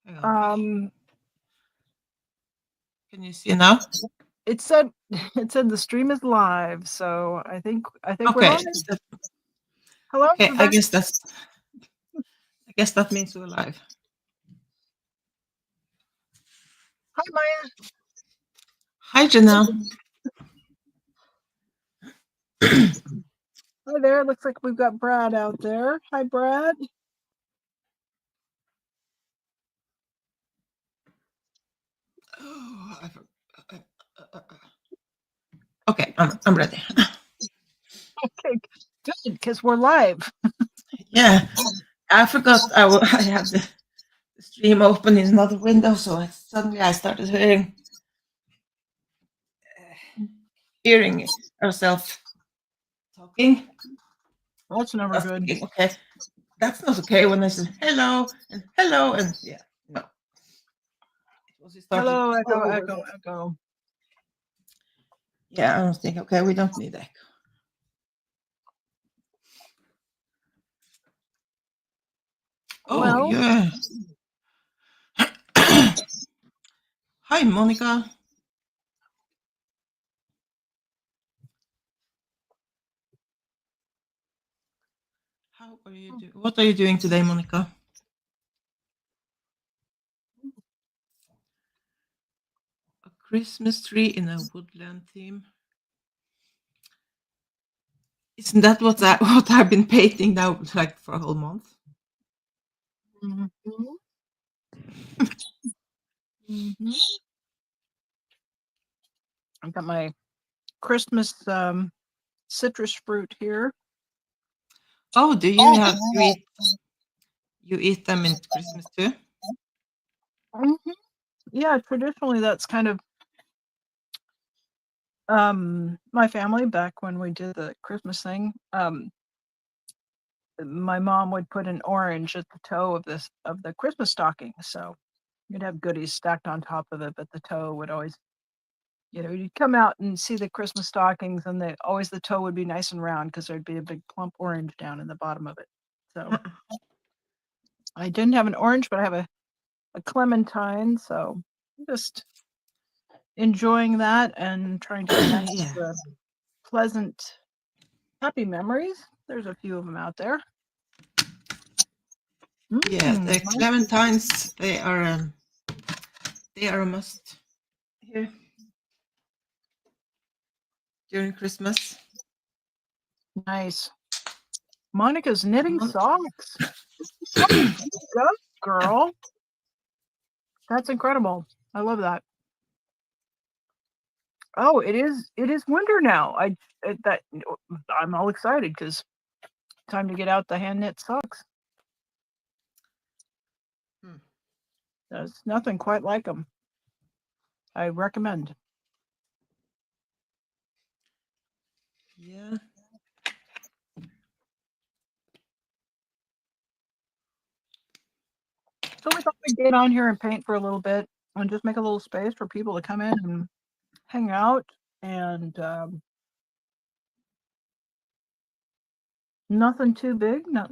Hang on. Um, Can you see now? it said the stream is live, so I think we're Okay. live. Hello, Okay. we're I back. guess that means we're live. Hi, Maya. Hi, Janelle. Hi there. Looks like we've got Brad out there. Hi, Brad. Oh, okay, I'm ready. Okay, good, because we're live. Yeah, I forgot I have the stream open in another window, so suddenly I started hearing ourselves talking. That's never I was good. thinking, okay, that's not okay when I said hello and yeah, no. It was started Hello, echo, over. echo, echo. Yeah, I was thinking, okay, we don't need echo. Oh Well, yeah. Hi, Monica. How are you doing? What are you doing today, Monica? A Christmas tree in a woodland theme. Isn't that what I've been painting now, like for a whole month? mhm, mhm. I've got my Christmas citrus fruit here. Oh, do you have you eat them in Christmas too? Mhm. Yeah, traditionally that's kind of my family back when we did the Christmas thing. My mom would put an orange at the toe of the Christmas stocking, so you'd have goodies stacked on top of it, but the toe would always, you'd come out and see the Christmas stockings, and the toe would be nice and round because there'd be a big plump orange down in the bottom of it. So I didn't have an orange, but I have a clementine, so just enjoying that and trying to connect Yeah. the pleasant, happy memories. There's a few of them out there. Yeah, the Nice. clementines they are a must here during Christmas. Nice. Monica's knitting Mon- socks. Good go, girl. That's incredible. I love that. Oh, it is winter now. I'm all excited because time to get out the hand knit socks. Hmm. There's nothing quite like them. I recommend. Yeah. So we thought we'd get on here and paint for a little bit and just make a little space for people to come in and hang out and nothing too big. No.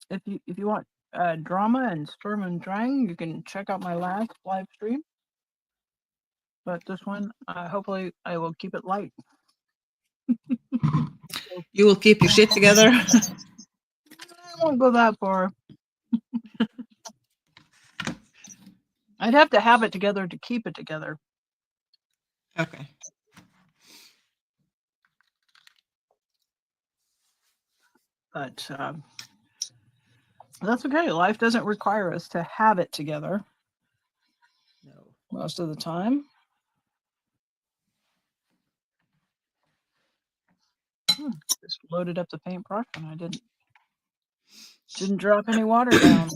If you want drama and Sturm and Drang, you can check out my last live stream. But this one, hopefully, I will keep it light. You will keep your shit together. I won't go that far. I'd have to have it together to keep it together. Okay. But that's okay. Life doesn't require us to have it together No. most of the time. Just loaded up the paintbrush and I didn't drop any water down.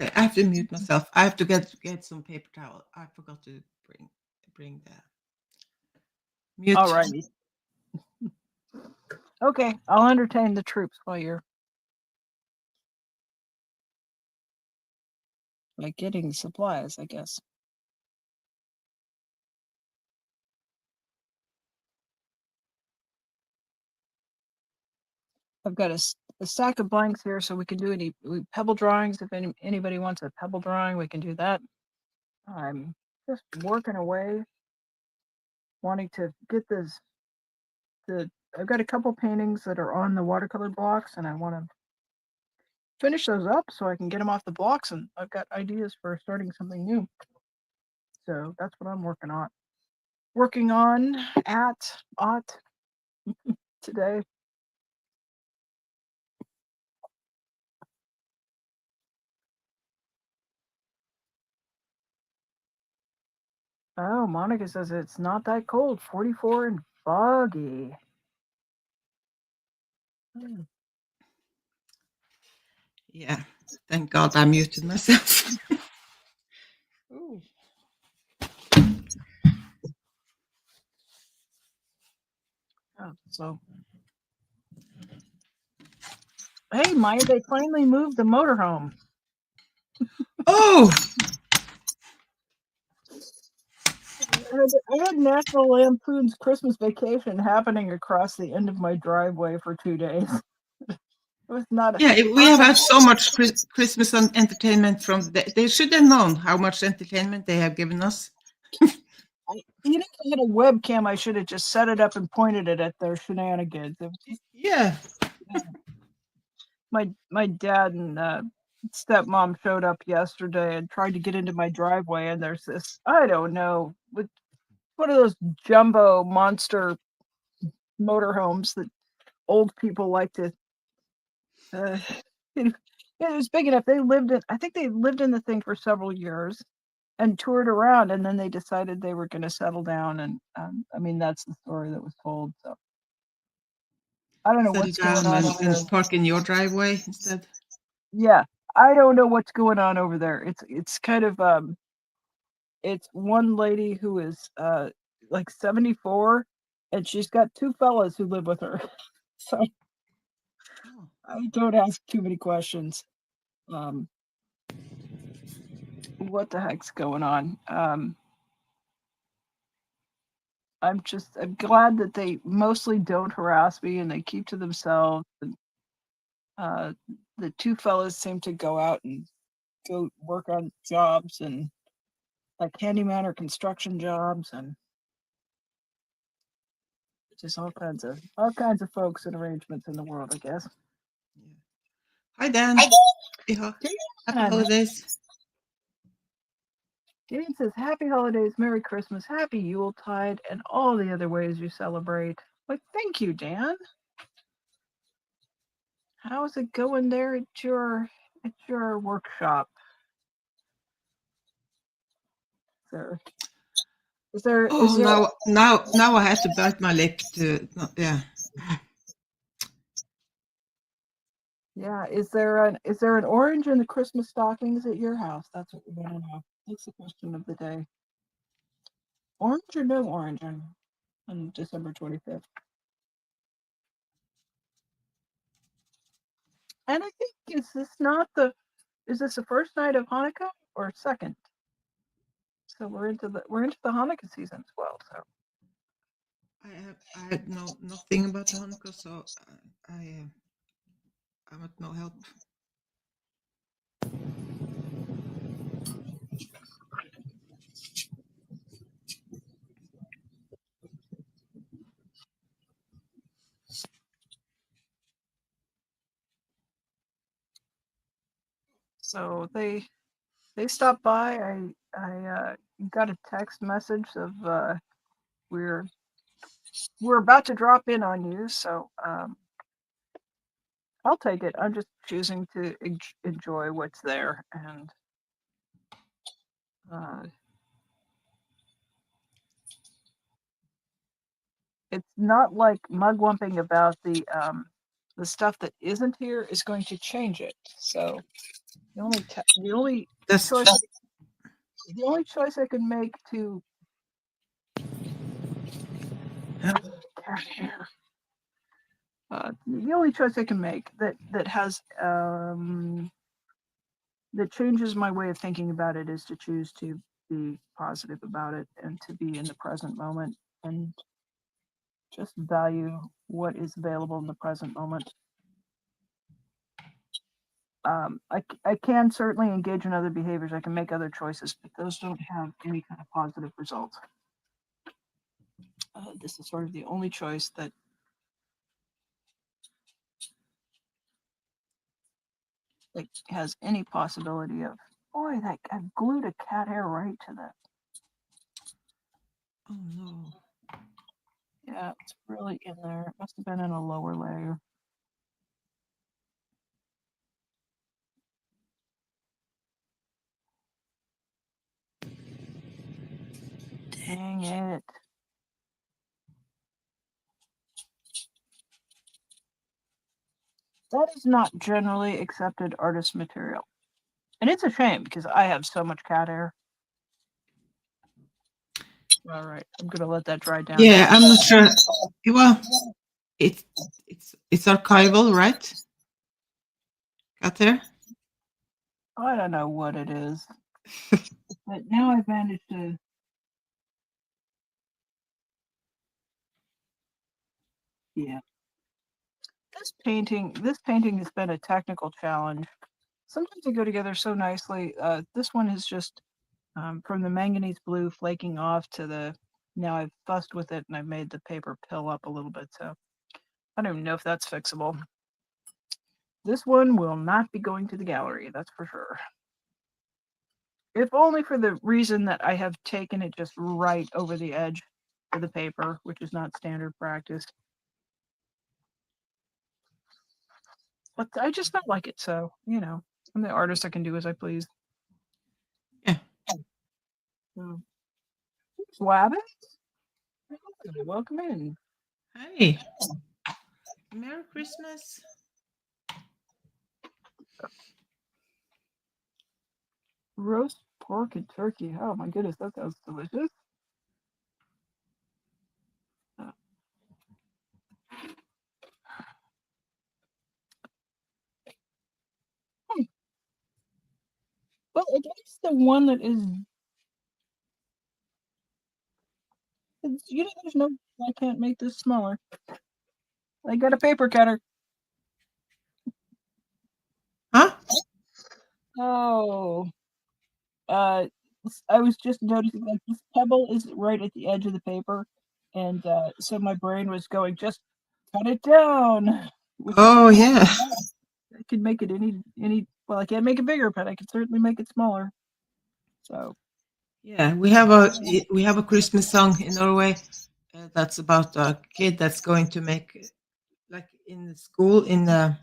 Okay, I have to mute myself. I have to get some paper towel. I forgot to bring the mute. Alrighty. Okay, I'll entertain the troops while you're like getting supplies, I guess. I've got a stack of blanks here, so we can do any pebble drawings. If anybody wants a pebble drawing, we can do that. I'm just working away, wanting to get this. I've got a couple paintings that are on the watercolor blocks, and I want to finish those up so I can get them off the blocks. And I've got ideas for starting something new. So that's what I'm working on. Today. Oh, Monica says it's not that cold, 44 and foggy. Yeah, thank God I muted myself. Ooh. Oh, so, hey, Maya, they finally moved the motorhome. Oh, I had National Lampoon's Christmas Vacation happening across the end of my driveway for 2 days. It was not. yeah, we have had so much Christmas entertainment from. They should have known how much entertainment they have given us. Even if I had a webcam, I should have just set it up and pointed it at their shenanigans. Yeah. My dad and stepmom showed up yesterday and tried to get into my driveway, and there's this, I don't know, with one of those jumbo monster motorhomes that old people like to. It was big enough. I think they lived in the thing for several years and toured around, and then they decided they were going to settle down. And I mean, that's the story that was told. So I don't know Settle what's down going on. and park in your driveway instead. Yeah, I don't know what's going on over there. It's kind of it's one lady who is like 74, and she's got 2 fellas who live with her. So I don't ask too many questions. What the heck's going on? I'm glad that they mostly don't harass me and they keep to themselves. And, the 2 fellas seem to go out and go work on jobs and like handyman or construction jobs, and just all kinds of folks and arrangements in the world, I guess. Yeah. Hi, Dan. Yeah. Happy holidays. Dan says, "Happy holidays, Merry Christmas, Happy Yuletide, and all the other ways you celebrate." Like, thank you, Dan. How's it going there at your workshop, sir? Is there? Now I have to bite my lip to. Yeah. Yeah, is there an orange in the Christmas stockings at your house? That's what we want to know. That's the question of the day. Orange or no orange on December 25th? And I think is this the first night of Hanukkah or second? So we're into the Hanukkah season as well. So I know nothing about Hanukkah, so I'm at no help. So they stopped by. I got a text message of we're about to drop in on you. So I'll take it. I'm just choosing to enjoy what's there, and it's not like mugwumping about the stuff that isn't here is going to change it. So the only choice I can make to the only choice I can make that has that changes my way of thinking about it is to choose to be positive about it and to be in the present moment and just value what is available in the present moment. I can certainly engage in other behaviors. I can make other choices, but those don't have any kind of positive results. This is sort of the only choice that has any possibility of. Boy, that I've glued a cat hair right to that. Oh no. Yeah, it's really in there. It must have been in a lower layer. Dang it. That is not generally accepted artist material. And it's a shame because I have so much cat hair. All right, I'm gonna let that dry down. Yeah, I'm not sure. Well, it's archival, right? Got there? I don't know what it is. But now I've managed to. Yeah. This painting has been a technical challenge. Sometimes they go together so nicely. This one is just from the manganese blue flaking off to the. Now I've fussed with it and I've made the paper pill up a little bit. So I don't even know if that's fixable. This one will not be going to the gallery, that's for sure. If only for the reason that I have taken it just right over the edge of the paper, which is not standard practice. But I just don't like it, so, you know, I'm the artist, I can do as I please. Yeah. So, Wabbit? Welcome in. Hey. Merry Christmas. Roast pork and turkey. Oh my goodness, that sounds delicious. Well, at least the one that is, you know, there's no, I can't make this smaller. I got a paper cutter. Huh? Oh, I was just noticing that this pebble is right at the edge of the paper, and so my brain was going, just cut it down. Oh yeah. I could make it any. Well, I can't make it bigger, but I could certainly make it smaller. So Yeah, we have a Christmas song in Norway that's about a kid that's going to make, like in the school, in the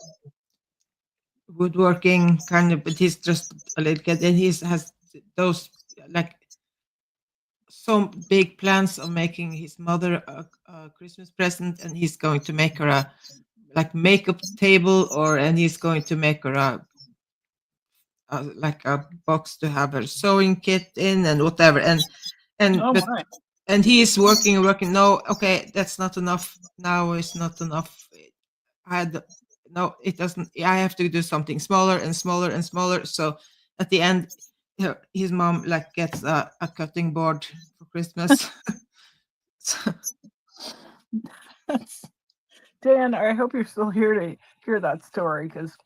woodworking kind of, but he's just a little kid and he has those like some big plans of making his mother a Christmas present, and he's going to make her a like makeup table, and he's going to make her like a box to have her sewing kit in and whatever, oh but my. and he is working. No, okay, that's not enough. Now it's not enough. I had no, it doesn't. I have to do something smaller and smaller and smaller. So at the end, his mom like gets a cutting board for Christmas. So, Dan, I hope you're still here to hear that story because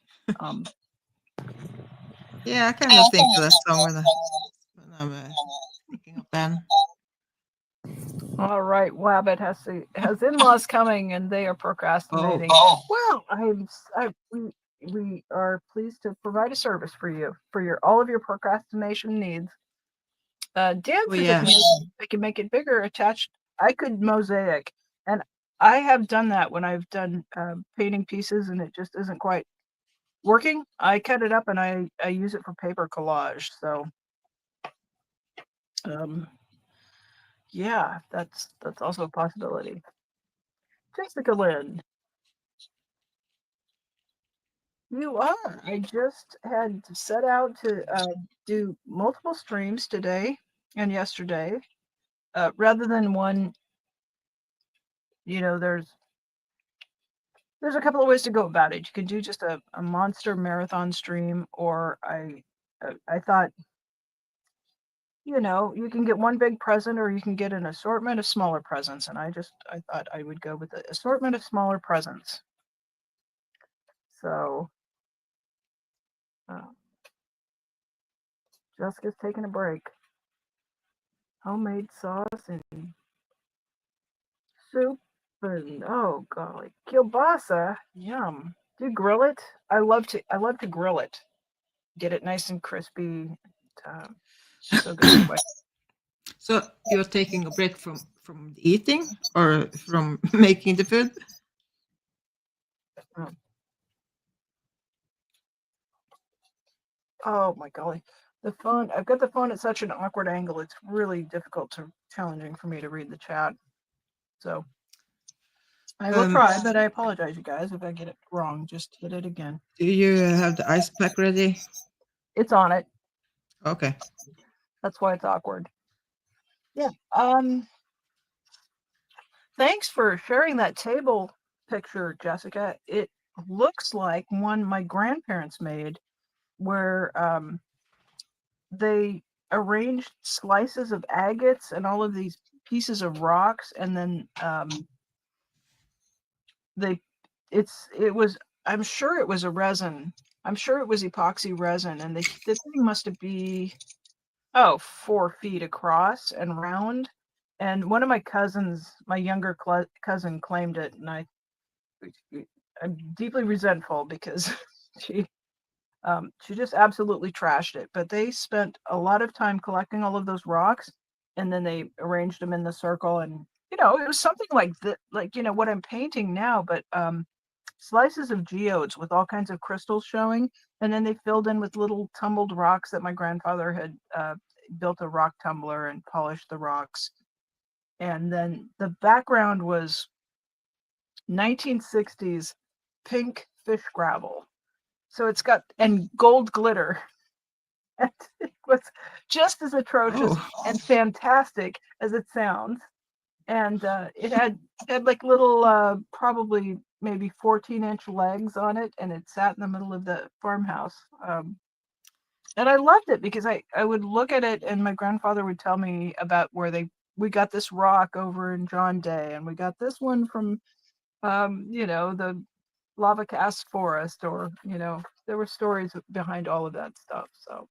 yeah, I kind of think of that song when I'm thinking of Ben. all right, Wabbit has in-laws coming and they are procrastinating. Oh. Well, we are pleased to provide a service for you for your all of your procrastination needs. Dan says Yeah. I can make it bigger attached. I could mosaic, and I have done that when I've done painting pieces and it just isn't quite working. I cut it up and I use it for paper collage. So yeah, that's also a possibility. Jessica Lynn, you are. I just had set out to do multiple streams today and yesterday, rather than one. You know, there's a couple of ways to go about it. You can do just a monster marathon stream, or I thought, you know, you can get one big present or you can get an assortment of smaller presents. And I thought I would go with the assortment of smaller presents. So Jessica's taking a break. Homemade sauce and soup and oh golly, kielbasa, yum. Do you grill it? I love to grill it. Get it nice and crispy. So good that way. So you're taking a break from the eating or from making the food? Oh my golly. The phone, I've got the phone at such an awkward angle. It's really challenging for me to read the chat. So I will try, but I apologize, you guys, if I get it wrong. Just hit it again. Do you have the ice pack ready? It's on it. Okay. That's why it's awkward. Yeah. Thanks for sharing that table picture, Jessica. It looks like one my grandparents made where they arranged slices of agates and all of these pieces of rocks, and then I'm sure it was a resin. I'm sure it was epoxy resin, and the thing must be 4 feet across and round. And one of my cousins, my younger cousin, claimed it, and I'm deeply resentful because she just absolutely trashed it. But they spent a lot of time collecting all of those rocks, and then they arranged them in the circle. And it was something like what I'm painting now, but slices of geodes with all kinds of crystals showing, and then they filled in with little tumbled rocks that my grandfather had built a rock tumbler and polished the rocks. And then the background was 1960s pink fish gravel. So it's got, and gold glitter. And it was just as atrocious and fantastic as it sounds. And it had like little, probably maybe 14-inch legs on it, and it sat in the middle of the farmhouse. And I loved it because I would look at it, and my grandfather would tell me about where we got this rock over in John Day, and we got this one from, the lava cast forest, or, there were stories behind all of that stuff. So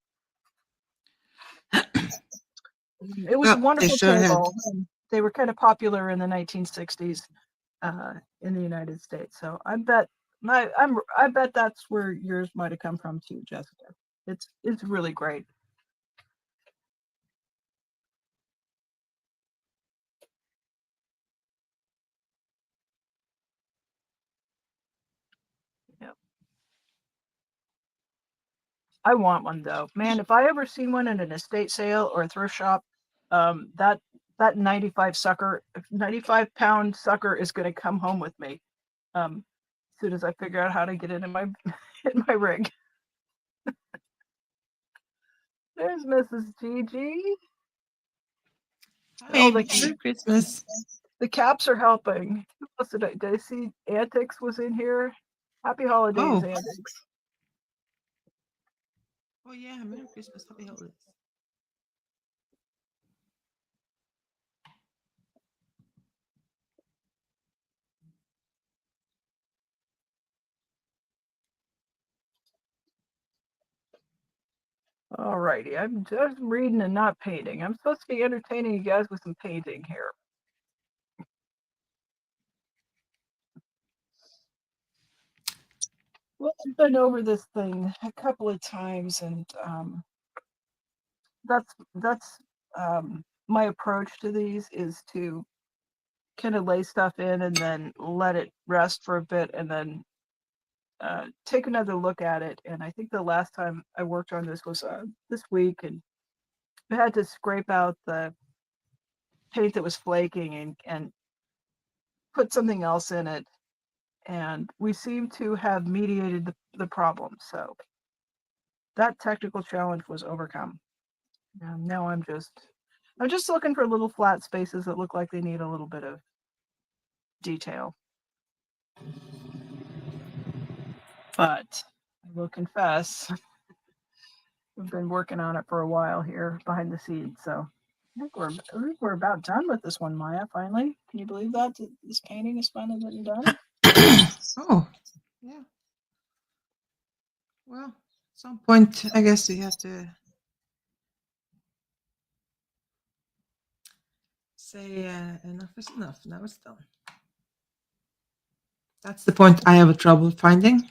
it was a wonderful table. They were kind of popular in the 1960s in the United States. So I bet that's where yours might have come from too, Jessica. It's really great. Yep. I want one though. Man, if I ever see one in an estate sale or a thrift shop, that 95-pound sucker is going to come home with me. As soon as I figure out how to get it in my rig. There's Mrs. Gigi. Hey, Merry Christmas. The caps are helping. Who else did I see? Antics was in here. Happy holidays, Antics. Oh yeah, Merry Christmas, Happy holidays. Alrighty, I'm just reading and not painting. I'm supposed to be entertaining you guys with some painting here. Well, I've been over this thing a couple of times, and that's my approach to these is to kind of lay stuff in and then let it rest for a bit, and then take another look at it. And I think the last time I worked on this was this week, and I had to scrape out the paint that was flaking and put something else in it. And we seem to have mediated the problem. So that technical challenge was overcome. And now I'm just looking for little flat spaces that look like they need a little bit of detail. But I will confess, we've been working on it for a while here behind the scenes. So I think we're about done with this one, Maya, finally. Can you believe that? This painting is finally done? Oh, yeah. Well, some point, I guess we have to say enough is enough. Now it's done. That's the point I have a trouble finding.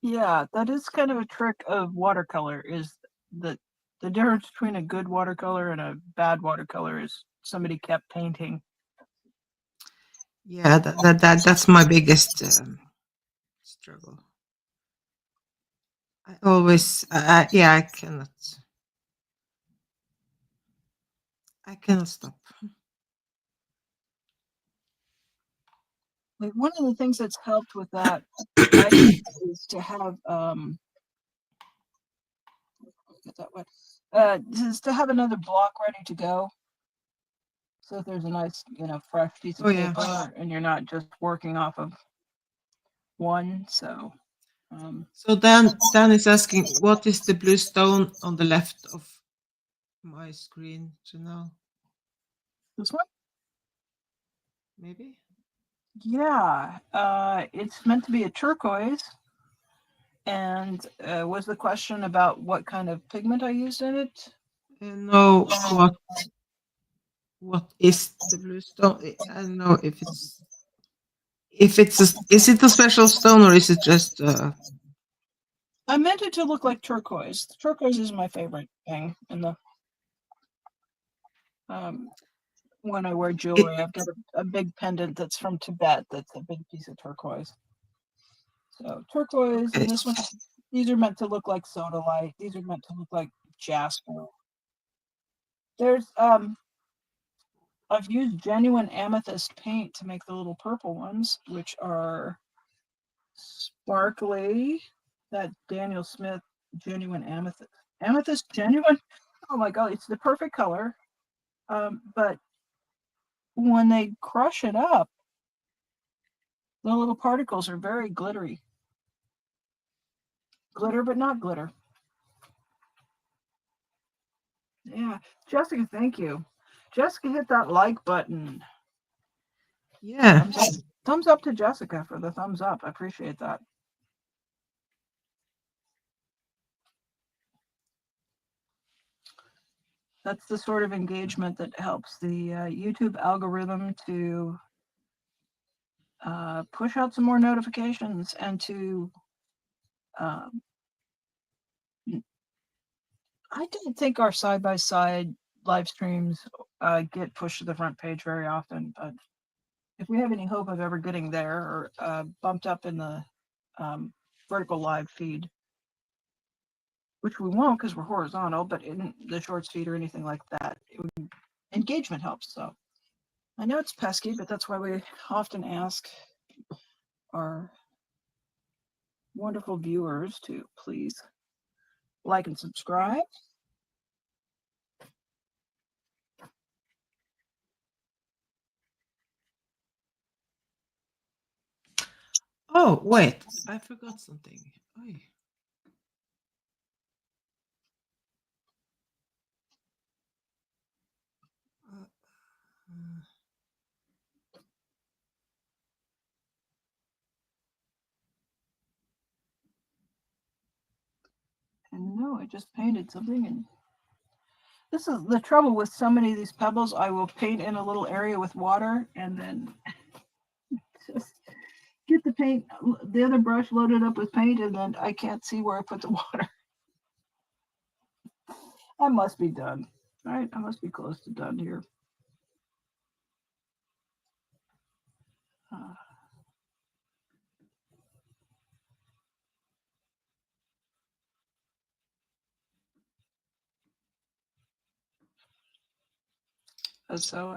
Yeah, that is kind of a trick of watercolor, is that the difference between a good watercolor and a bad watercolor is somebody kept painting. Yeah, that's my biggest struggle. I always, yeah, I cannot stop. Like, one of the things that's helped with that, I think, is to have get that one. Is to have another block ready to go. So if there's a nice, fresh piece of Oh yeah. paper and you're not just working off of one. So So Dan is asking, what is the blue stone on the left of my screen to know? this one, Maybe? yeah, it's meant to be a turquoise. And was the question about what kind of pigment I used in it? No, what is the blue stone? I don't know if it's is it a special stone or is it just I meant it to look like turquoise. Turquoise is my favorite thing in the when I wear jewelry. I've got a big pendant that's from Tibet that's a big piece of turquoise. So turquoise, okay. and this one, these are meant to look like sodalite. These are meant to look like jasper. There's I've used genuine amethyst paint to make the little purple ones, which are sparkly. That Daniel Smith genuine amethyst. Amethyst genuine? Oh my god, it's the perfect color. But when they crush it up, the little particles are very glittery. Glitter, but not glitter. Yeah. Jessica, thank you. Jessica, hit that like button. Yeah. Thumbs up to Jessica for the thumbs up. I appreciate that. That's the sort of engagement that helps the YouTube algorithm to push out some more notifications and to I don't think our side-by-side live streams get pushed to the front page very often, but if we have any hope of ever getting there or bumped up in the vertical live feed, which we won't because we're horizontal, but in the shorts feed or anything like that, engagement helps. So I know it's pesky, but that's why we often ask our wonderful viewers to please like and subscribe. Oh, wait. I forgot something. Oy. And no, I just painted something, and this is the trouble with so many of these pebbles. I will paint in a little area with water and then just get the paint, the other brush loaded up with paint, and then I can't see where I put the water. I must be done. All right, I must be close to done here. So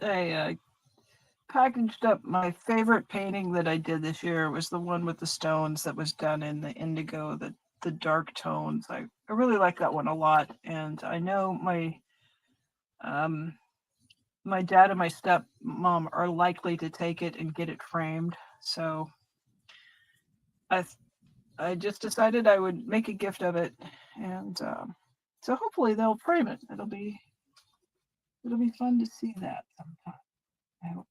I packaged up my favorite painting that I did this year. It was the one with the stones that was done in the indigo, the dark tones. I really like that one a lot, and I know my dad and my stepmom are likely to take it and get it framed. So I just decided I would make a gift of it, and so hopefully they'll frame it. It'll be fun to see that sometime. I hope.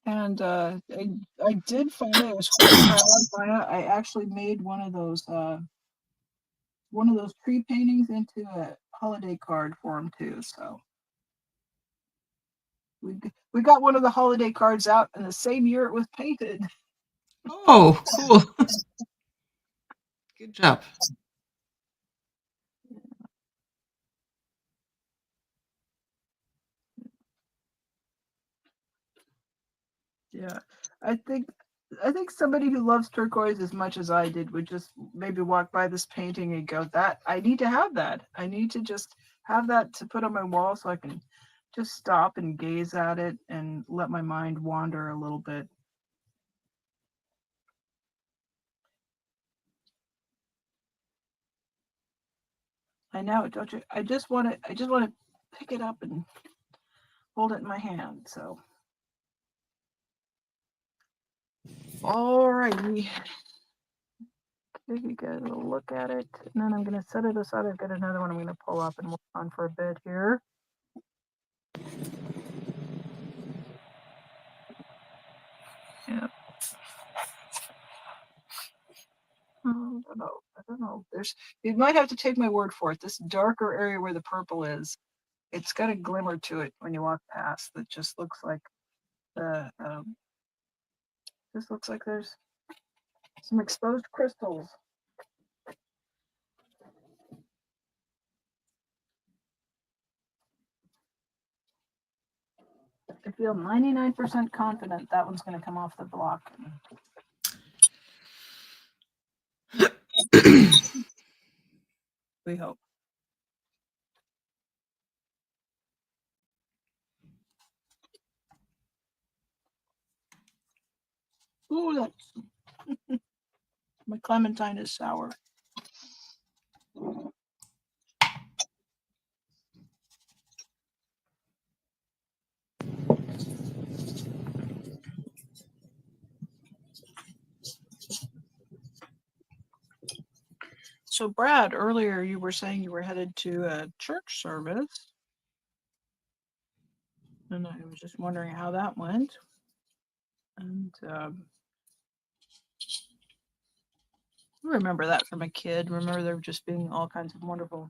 And I did find it. I was quite proud by it. I actually made one of those tree paintings into a holiday card for him too. So we got one of the holiday cards out in the same year it was painted. Oh, cool. Good job. Yeah, I think somebody who loves turquoise as much as I did would just maybe walk by this painting and go, "That I need to have that. I need to just have that to put on my wall so I can just stop and gaze at it and let my mind wander a little bit." I know, don't you? I just want to pick it up and hold it in my hand. So, all righty. Take a good look at it, and then I'm going to set it aside. I've got another one I'm going to pull up and work on for a bit here. Yeah. I don't know. I don't know. You might have to take my word for it. This darker area where the purple is, it's got a glimmer to it when you walk past that just looks like the just looks like there's some exposed crystals. I feel 99% confident that one's going to come off the block. We hope. Ooh, that's my clementine is sour. So, Brad, earlier you were saying you were headed to a church service, and I was just wondering how that went. And I remember that from a kid. Remember there just being all kinds of wonderful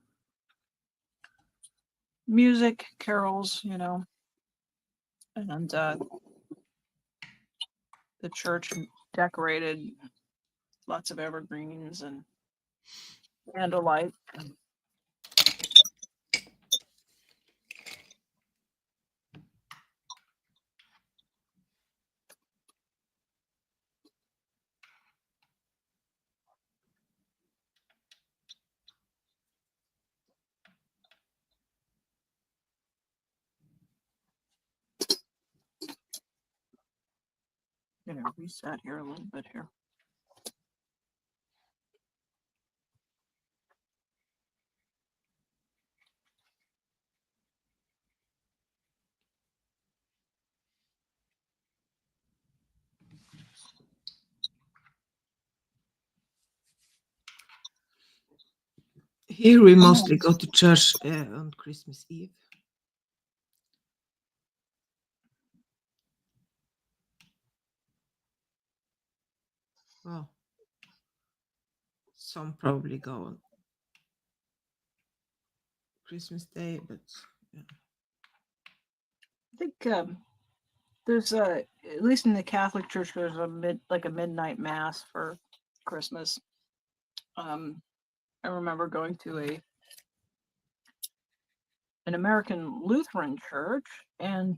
music, carols, and the church decorated, lots of evergreens and candlelight. I'm gonna reset here a little bit here. Here we mostly go to church on Christmas Eve. Well, some probably go on Christmas Day, but yeah. I think there's at least in the Catholic Church, there's a midnight mass for Christmas. I remember going to an American Lutheran church, and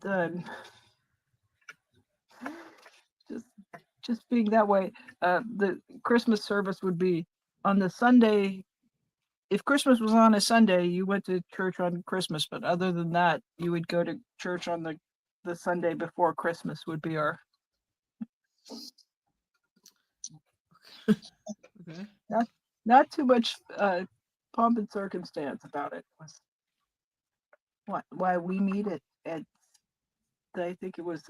just being that way, the Christmas service would be on the Sunday. If Christmas was on a Sunday, you went to church on Christmas, but other than that, you would go to church on the Sunday before Christmas would be our. Okay. Not too much pomp and circumstance about it. Why we meet at I think it was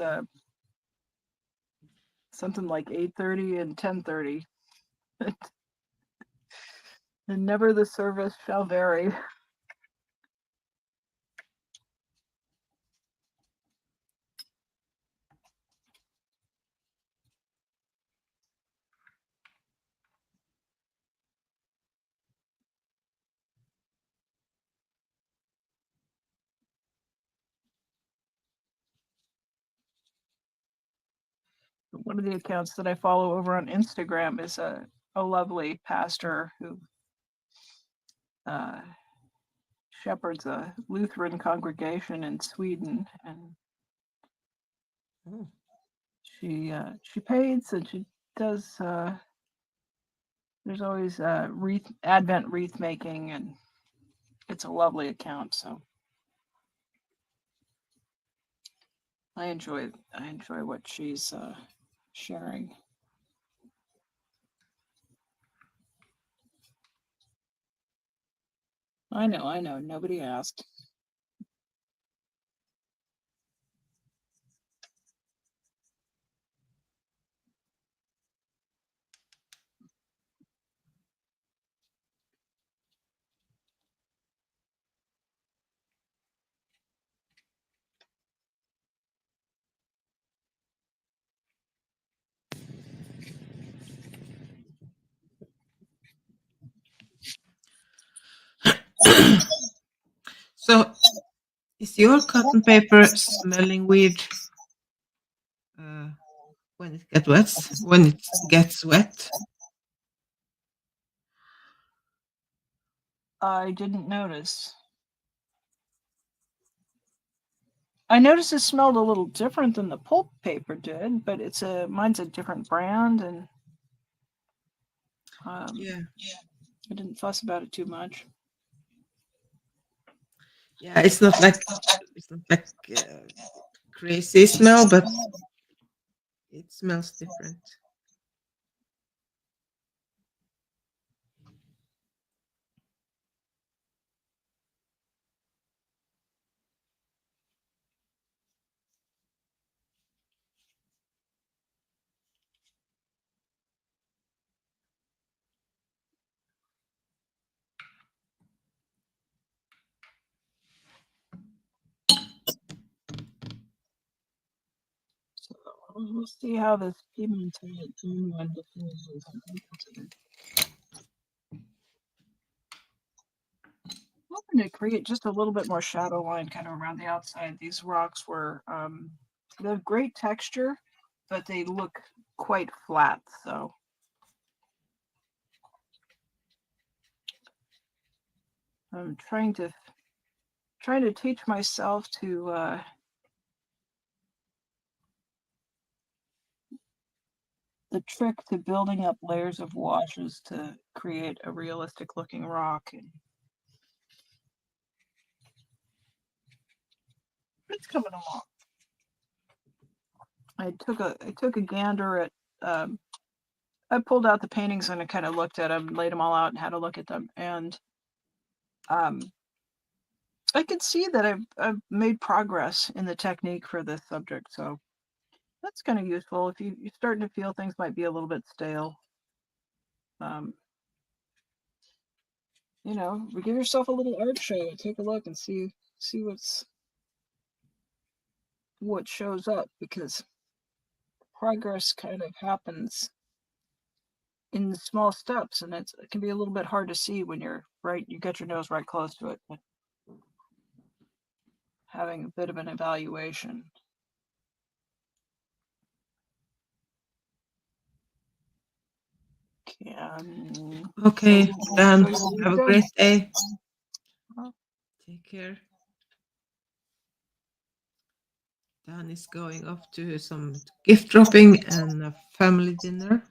something like 8:30 and 10:30. And never the service shall vary. one of the accounts that I follow over on Instagram is a lovely pastor who uh, shepherds a Lutheran congregation in Sweden, and Oh. she paints and she does. There's always Advent wreath making, and it's a lovely account. So I enjoy what she's sharing. I know. Nobody asked. So, is your cotton paper smelling weird when it gets wet? When it gets wet? I didn't notice. I noticed it smelled a little different than the pulp paper did, but mine's a different brand, and Yeah, I didn't fuss about it too much. yeah. It's not like crazy smell, but it smells different. So we'll see how this Piedmontese June one diffuses. I'm hoping to create just a little bit more shadow line kind of around the outside. These rocks were they have great texture, but they look quite flat. So I'm trying to teach myself to the trick to building up layers of washes to create a realistic looking rock. And it's coming along. I took a gander at I pulled out the paintings and I kind of looked at them, laid them all out, and had a look at them, and I could see that I've made progress in the technique for this subject. So that's kind of useful if you're starting to feel things might be a little bit stale. Give yourself a little art show. Take a look and see what shows up, because progress kind of happens in small steps, and it can be a little bit hard to see when you got your nose right close to it, but having a bit of an evaluation. Okay, Dan, So have a done. great day. Take care. Dan is going off to some gift dropping and a family dinner.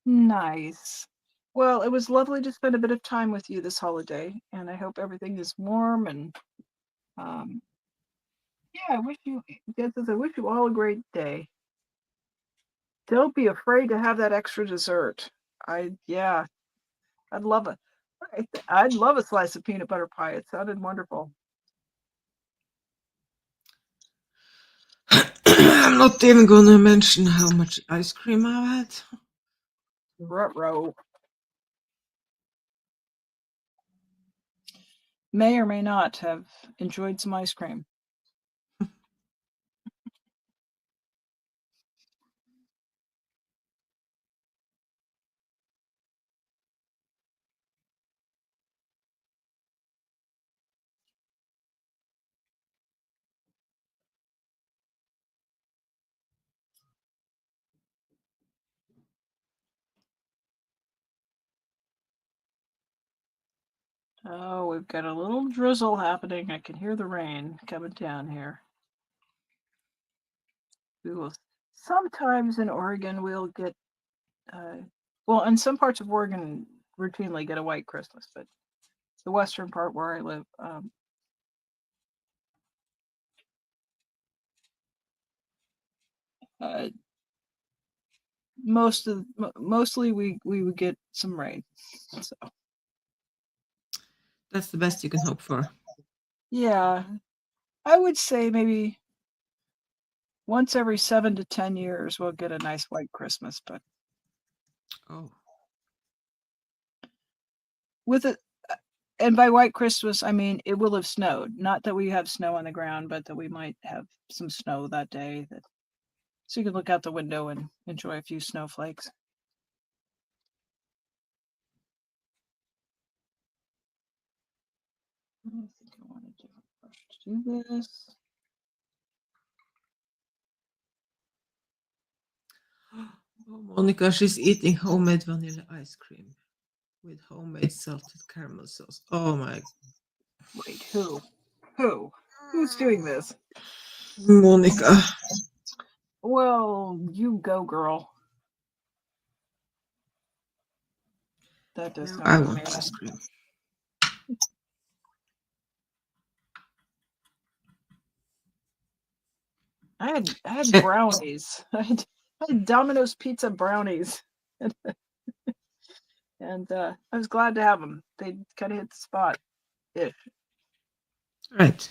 Nice. Well, it was lovely to spend a bit of time with you this holiday, and I hope everything is warm. And I wish you all a great day. Don't be afraid to have that extra dessert. I'd love it. I'd love a slice of peanut butter pie. It sounded wonderful. I'm not even gonna mention how much ice cream I've had. Ruh-roh. May or may not have enjoyed some ice cream. Oh, we've got a little drizzle happening. I can hear the rain coming down here. We will sometimes in Oregon we'll get well, in some parts of Oregon routinely get a white Christmas, but the western part where I live, mostly we would get some rain. So That's the best you can hope for. yeah, I would say maybe once every 7 to 10 years we'll get a nice white Christmas, but Oh, with it, and by white Christmas I mean it will have snowed. Not that we have snow on the ground, but that we might have some snow that day. That so you can look out the window and enjoy a few snowflakes. I think I want to do this. oh, Monica, she's eating homemade vanilla ice cream with homemade salted caramel sauce. Oh my. Wait, who? Who's doing this? Monica. Well, you go, girl. That does I not want ice cream. I had brownies. I had Domino's pizza brownies, and I was glad to have them. They kind of hit the spot. Ish. Right.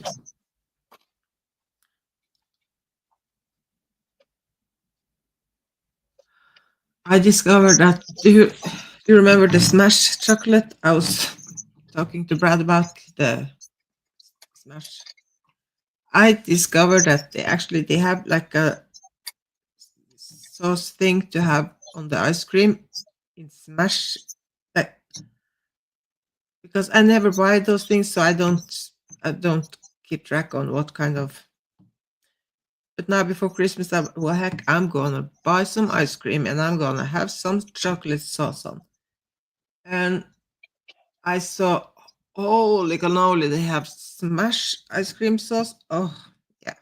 I discovered that. Do you remember the Smash chocolate? I was talking to Brad about the Smash. I discovered that they have like a sauce thing to have on the ice cream in Smash. Like, because I never buy those things, so I don't keep track on what kind of. But now before Christmas, well, heck, I'm gonna buy some ice cream and I'm gonna have some chocolate sauce on. And I saw, holy cannoli, they have Smash ice cream sauce. Oh, yeah,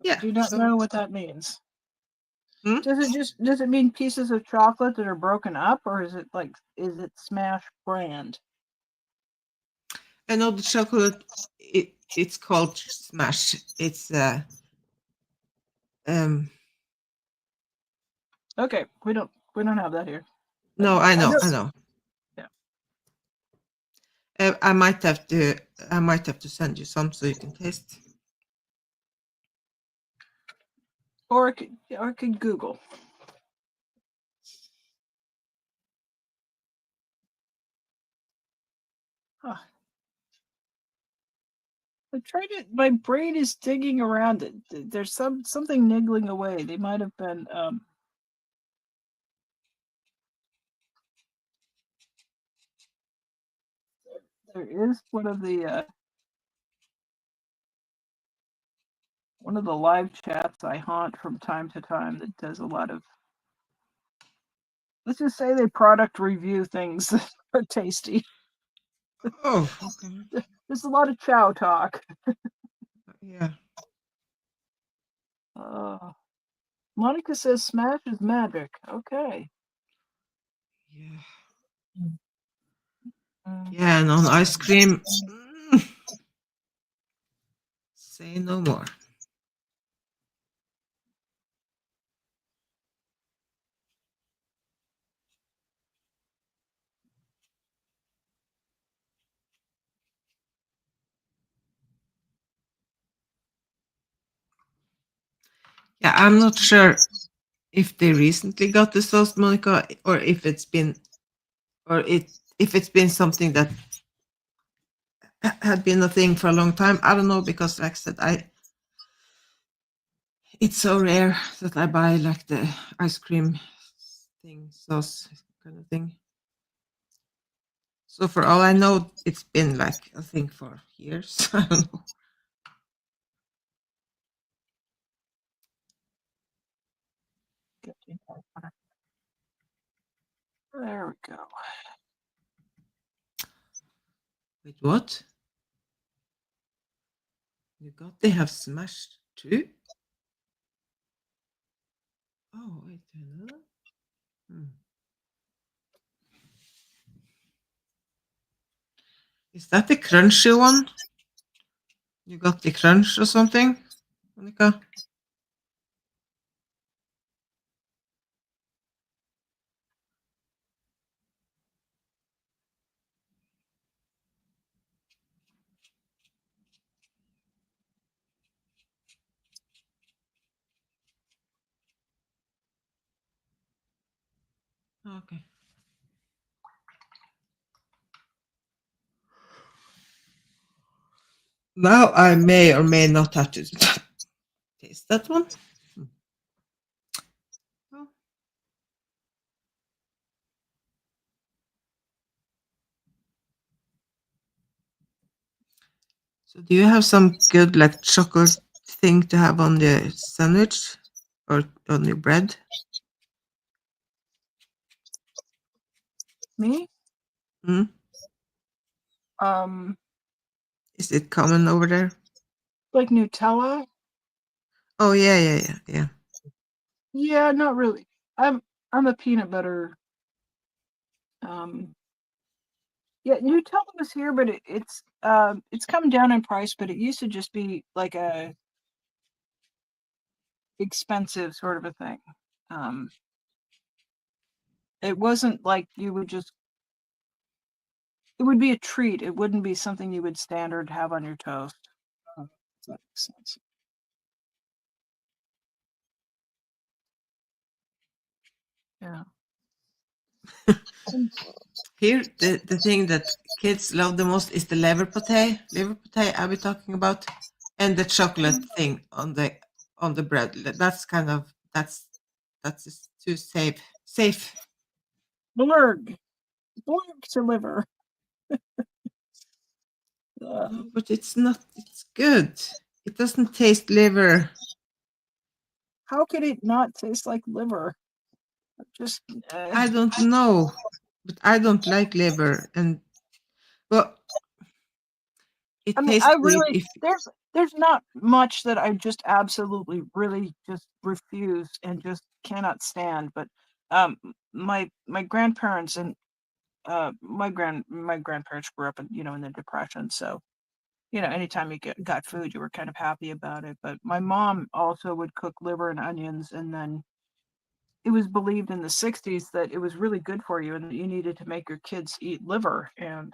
yeah. I do not So, know what that means. hmm? Does it mean pieces of chocolate that are broken up, or is it Smash brand? I know the chocolate. It's called Smash. It's um. Okay, we don't have that here. No, I know, I know. Yeah. I might have to send you some so you can taste. Or I could Google. Huh. I tried it. My brain is digging around it. There's something niggling away. They might have been. There is one of the live chats I haunt from time to time that does a lot of. Let's just say they product review things that are tasty. Oh, okay. There's a lot of chow talk. Yeah. Monica says Smash is magic. Okay. Yeah. Mm. Yeah, and on ice cream. Say no more. Yeah, I'm not sure if they recently got the sauce, Monica, or if it's been, if it's been something that had been a thing for a long time. I don't know because, like I said, it's so rare that I buy like the ice cream thing, sauce kind of thing. So for all I know, it's been like a thing for years. I don't know. There we go. Wait, what? You got they have smashed too? Oh, wait, another? Is that the crunchy one? You got the crunch or something, Monica? Okay. Now I may or may not have to taste that one. Oh. So do you have some good like chocolate thing to have on the sandwich or on your bread? Me? Hmm? Is it common over there? Like Nutella? Oh yeah. Yeah, not really. I'm a peanut butter. Um, yeah, Nutella was here, but it's come down in price. But it used to just be like a expensive sort of a thing. It wasn't like you would just. It would be a treat. It wouldn't be something you would standard have on your toast. If that makes sense. Yeah. Here the thing that kids love the most is the liver pate I'll be talking about, and the chocolate thing on the bread. That's kind of that's just too safe. Blurg to liver. No, but it's not. It's good. It doesn't taste liver. How could it not taste like liver? Just I don't know, but I don't like liver, and well, I it mean, tastes I good really if there's not much that I just absolutely really just refuse and just cannot stand. But my grandparents and my grandparents grew up in in the Depression, so anytime you got food, you were kind of happy about it. But my mom also would cook liver and onions, and then it was believed in the 60s that it was really good for you and that you needed to make your kids eat liver. And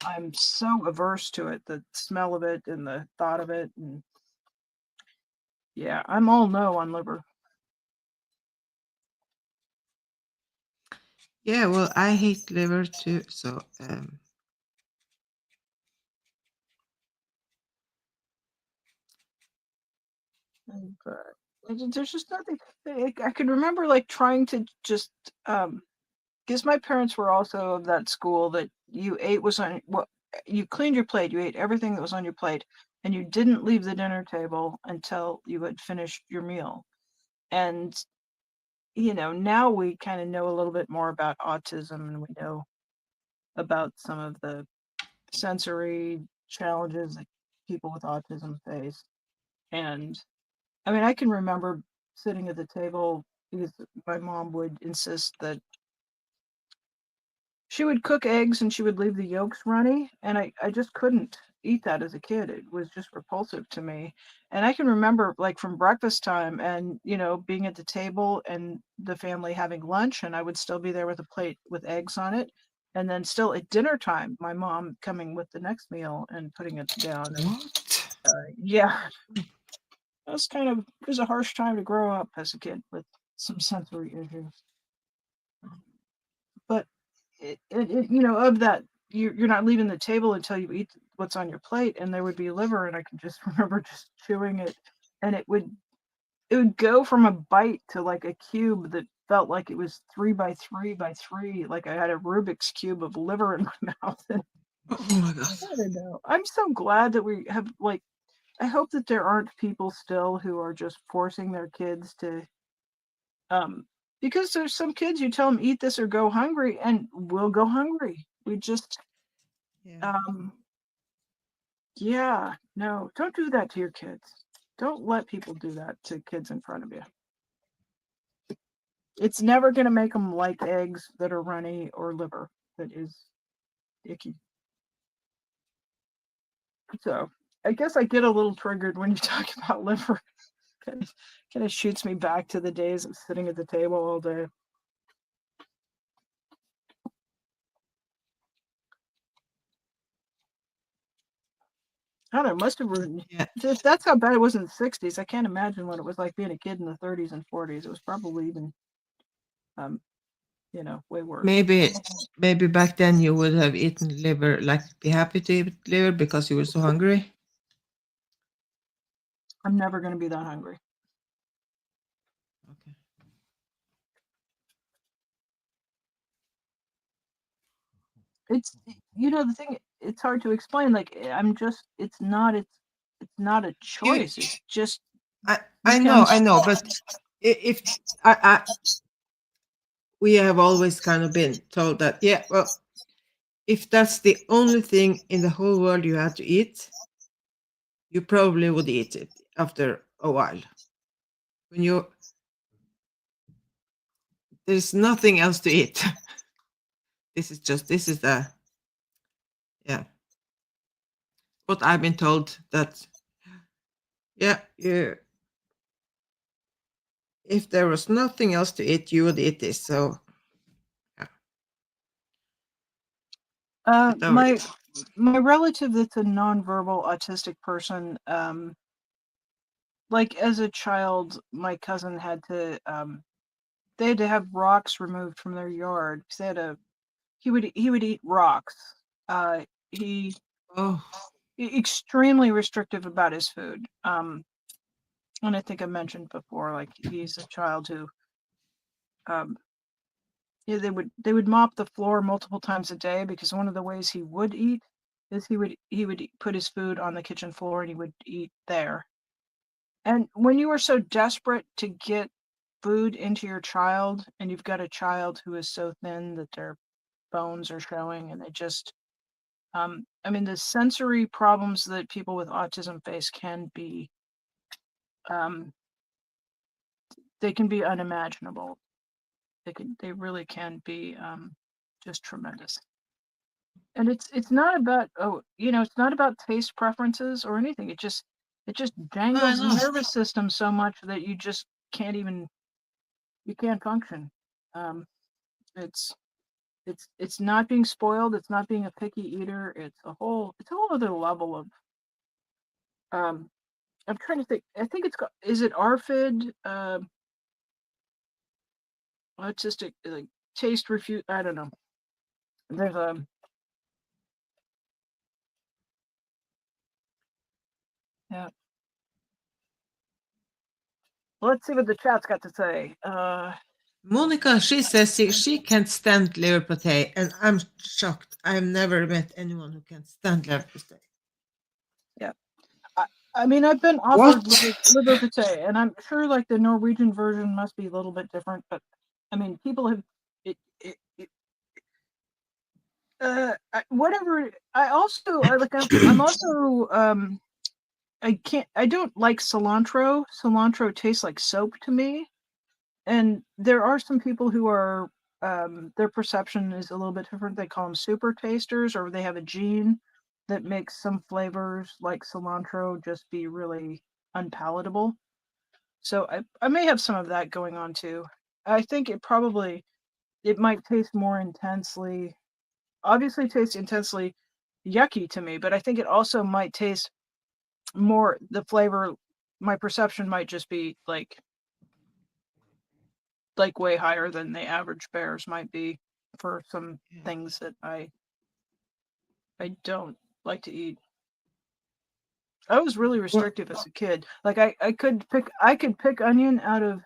I'm so averse to it, the smell of it and the thought of it. And yeah, I'm all no on liver. yeah. Well, I hate liver too, so But there's just nothing. I could remember like trying to just because my parents were also of that school that you ate was on what you cleaned your plate, you ate everything that was on your plate, and you didn't leave the dinner table until you had finished your meal. And now we kind of know a little bit more about autism, and we know about some of the sensory challenges that people with autism face. And I mean, I can remember sitting at the table because my mom would insist that she would cook eggs and she would leave the yolks runny, and I just couldn't eat that as a kid. It was just repulsive to me. And I can remember like from breakfast time and being at the table and the family having lunch, and I would still be there with a plate with eggs on it. And then still at dinner time, my mom coming with the next meal and putting it down. And what? yeah, it was a harsh time to grow up as a kid with some sensory issues. But of that, you're not leaving the table until you eat what's on your plate, and there would be liver, and I can just remember just chewing it, and it would go from a bite to like a cube that felt like it was 3 by 3 by 3, like I had a Rubik's cube of liver in my mouth. And Oh my god. I don't know. I'm so glad that we have like. I hope that there aren't people still who are just forcing their kids to because there's some kids you tell them eat this or go hungry and we'll go hungry. We just Yeah. Yeah, no, don't do that to your kids. Don't let people do that to kids in front of you. It's never going to make them like eggs that are runny or liver that is icky. So I guess I get a little triggered when you talk about liver. Kind of shoots me back to the days of sitting at the table all day. I don't know, must have been, Yeah. if that's how bad it was in the 60s, I can't imagine what it was like being a kid in the 30s and 40s. It was probably even, way worse. Maybe back then you would have eaten liver, like be happy to eat liver because you were so hungry. I'm never going to be that hungry. Okay. It's the thing. It's hard to explain. Like it's not a choice. It's just I know, but if we have always kind of been told that, yeah, well, if that's the only thing in the whole world you had to eat, you probably would eat it after a while. When there's nothing else to eat. This is the, yeah, what I've been told, that, yeah, if there was nothing else to eat, you would eat this. So my relative that's a nonverbal autistic person, like as a child, my cousin had to they had to have rocks removed from their yard because he would eat rocks. He oh, extremely restrictive about his food. And I think I mentioned before, like he's a child who they would mop the floor multiple times a day because one of the ways he would eat is he would put his food on the kitchen floor and he would eat there. And when you are so desperate to get food into your child and you've got a child who is so thin that their bones are showing and they just the sensory problems that people with autism face can be they can be unimaginable. They really can be just tremendous. And it's not about it's not about taste preferences or anything. It just dangles the nervous system so much that you just can't function. It's not being spoiled, it's not being a picky eater, it's a whole other level of I'm trying to think. I think it's is it ARFID? Autistic, like taste refuse. I don't know. There's a yeah. Let's see what the chat's got to say. Monica, she says she can't stand liver pate, and I'm shocked. I've never met anyone who can stand liver pate. Yeah, I mean, I've been offered liver pate, and I'm sure like the Norwegian version must be a little bit different, but I mean, people have whatever. I'm also I don't like cilantro. Cilantro tastes like soap to me. And there are some people who are their perception is a little bit different. They call them super tasters, or they have a gene that makes some flavors like cilantro just be really unpalatable. So I may have some of that going on too. I think it might taste more intensely, obviously tastes intensely yucky to me, but I think it also might taste more the flavor. My perception might just be like way higher than the average bears might be for some things that I don't like to eat. I was really restrictive as a kid. Like I could pick onion out of,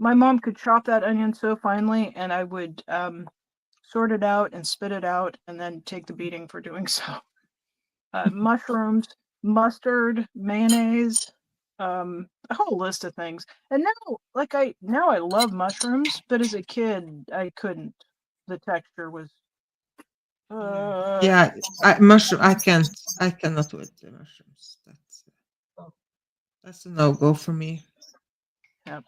my mom could chop that onion so finely and I would sort it out and spit it out and then take the beating for doing so. Mushrooms, mustard, mayonnaise, a whole list of things. And now I love mushrooms, but as a kid I couldn't. The texture was Yeah, mushroom. I cannot with the mushrooms. That's a no go for me Yep.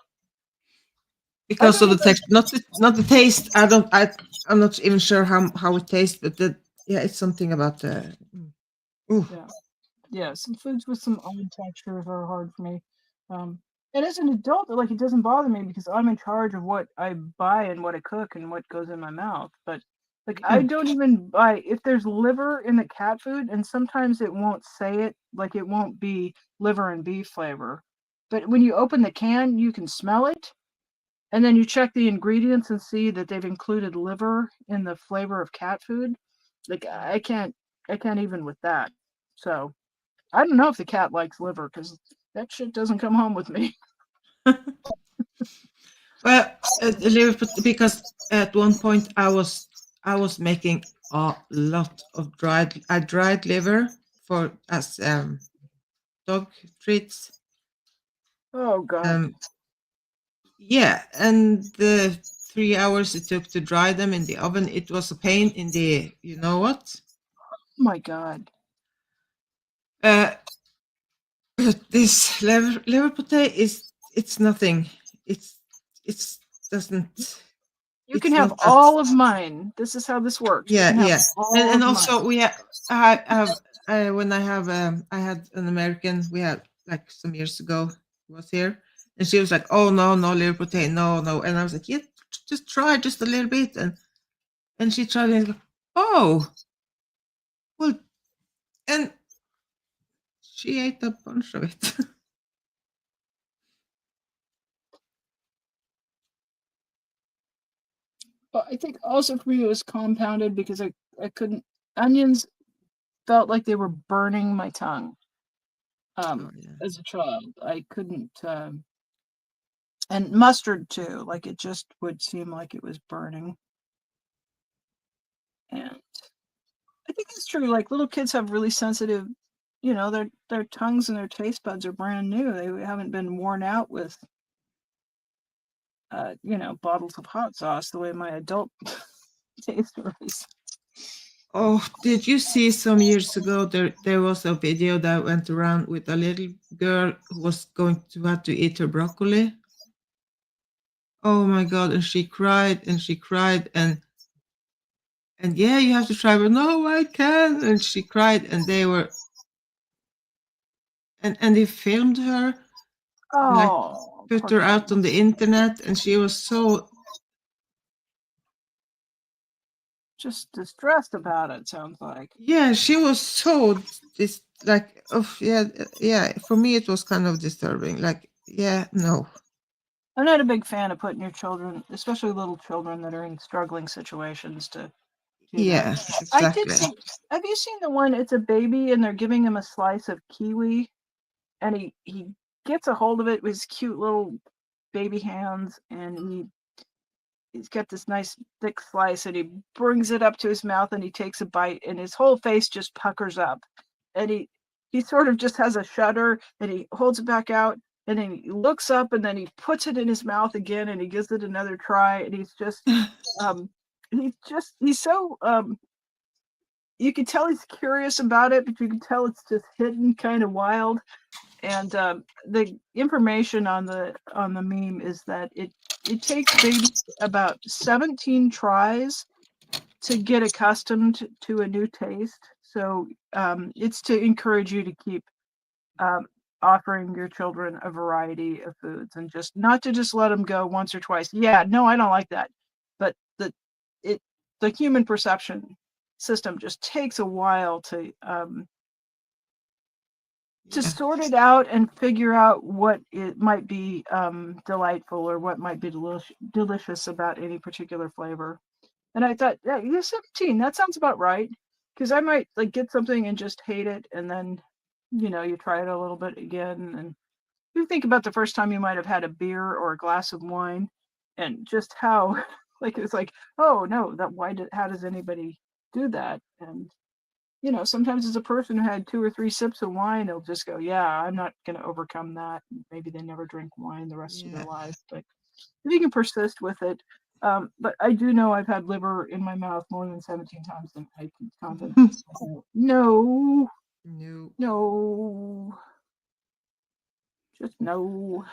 because Other of the than texture, not the taste. I'm not even sure how it tastes, but yeah, it's something about the. Ooh. yeah, some foods with some odd textures are hard for me. And as an adult, like, it doesn't bother me because I'm in charge of what I buy and what I cook and what goes in my mouth. But like, I Yeah. don't even buy if there's liver in the cat food, and sometimes it won't say it, like it won't be liver and beef flavor. But when you open the can, you can smell it, and then you check the ingredients and see that they've included liver in the flavor of cat food. Like, I can't even with that. So I don't know if the cat likes liver because that shit doesn't come home with me. Well, liver because at one point I was making a lot of dried liver for as dog treats. Oh God. Yeah, and the 3 hours it took to dry them in the oven, it was a pain in the you know what? Oh my God. Uh, this liver potato is it's nothing. It's doesn't You can it's have not that. all of mine. This is how this works. You Yeah, can have yeah, all and of mine. also when I had an American we had like some years ago who was here, and she was like, "Oh no, no liver potato, no, no," and I was like, "Yeah, just try just a little bit," and she tried and go, "Oh, well," and she ate a bunch of it. But I think also for me it was compounded because I couldn't onions felt like they were burning my tongue. Oh yeah. As a child, I couldn't and mustard too, like it just would seem like it was burning. And I think it's true. Like, little kids have really sensitive, their tongues and their taste buds are brand new. They haven't been worn out with, bottles of hot sauce the way my adult taste buds. Oh, did you see some years ago there was a video that went around with a little girl who was going to have to eat her broccoli? Oh my God, and she cried and yeah, you have to try, but no, I can't. And she cried and they filmed her and like Oh, put poor her out thing. on the internet and she was so Just distressed about it, sounds like. yeah, she was so this like oh yeah, yeah, for me it was kind of disturbing. Like, yeah, no. I'm not a big fan of putting your children, especially little children that are in struggling situations, to do that. Yeah, I did exactly. see, have you seen the one, it's a baby and they're giving him a slice of kiwi and he gets a hold of it with his cute little baby hands and he's got this nice thick slice and he brings it up to his mouth and he takes a bite and his whole face just puckers up and he sort of just has a shudder and he holds it back out and then he looks up and then he puts it in his mouth again and he gives it another try and um he's so you can tell he's curious about it, but you can tell it's just hidden kind of wild. And the information on the meme is that it takes babies about 17 tries to get accustomed to a new taste. So it's to encourage you to keep um, offering your children a variety of foods and just not to just let them go once or twice. Yeah, no, I don't like that. But it the human perception system just takes a while to Yeah. sort it out and figure out what it might be delightful or what might be delicious about any particular flavor. And I thought, yeah, you're 17. That sounds about right. Because I might like get something and just hate it, and then you try it a little bit again, and you think about the first time you might have had a beer or a glass of wine, and just how like it's like, oh no, that how does anybody do that? And sometimes as a person who had 2 or 3 sips of wine, they'll just go, yeah, I'm not going to overcome that. Maybe they never drink wine the rest of their Yeah. life. But if you can persist with it, But I do know I've had liver in my mouth more than 17 times, and I can count it. No, No. no, just no.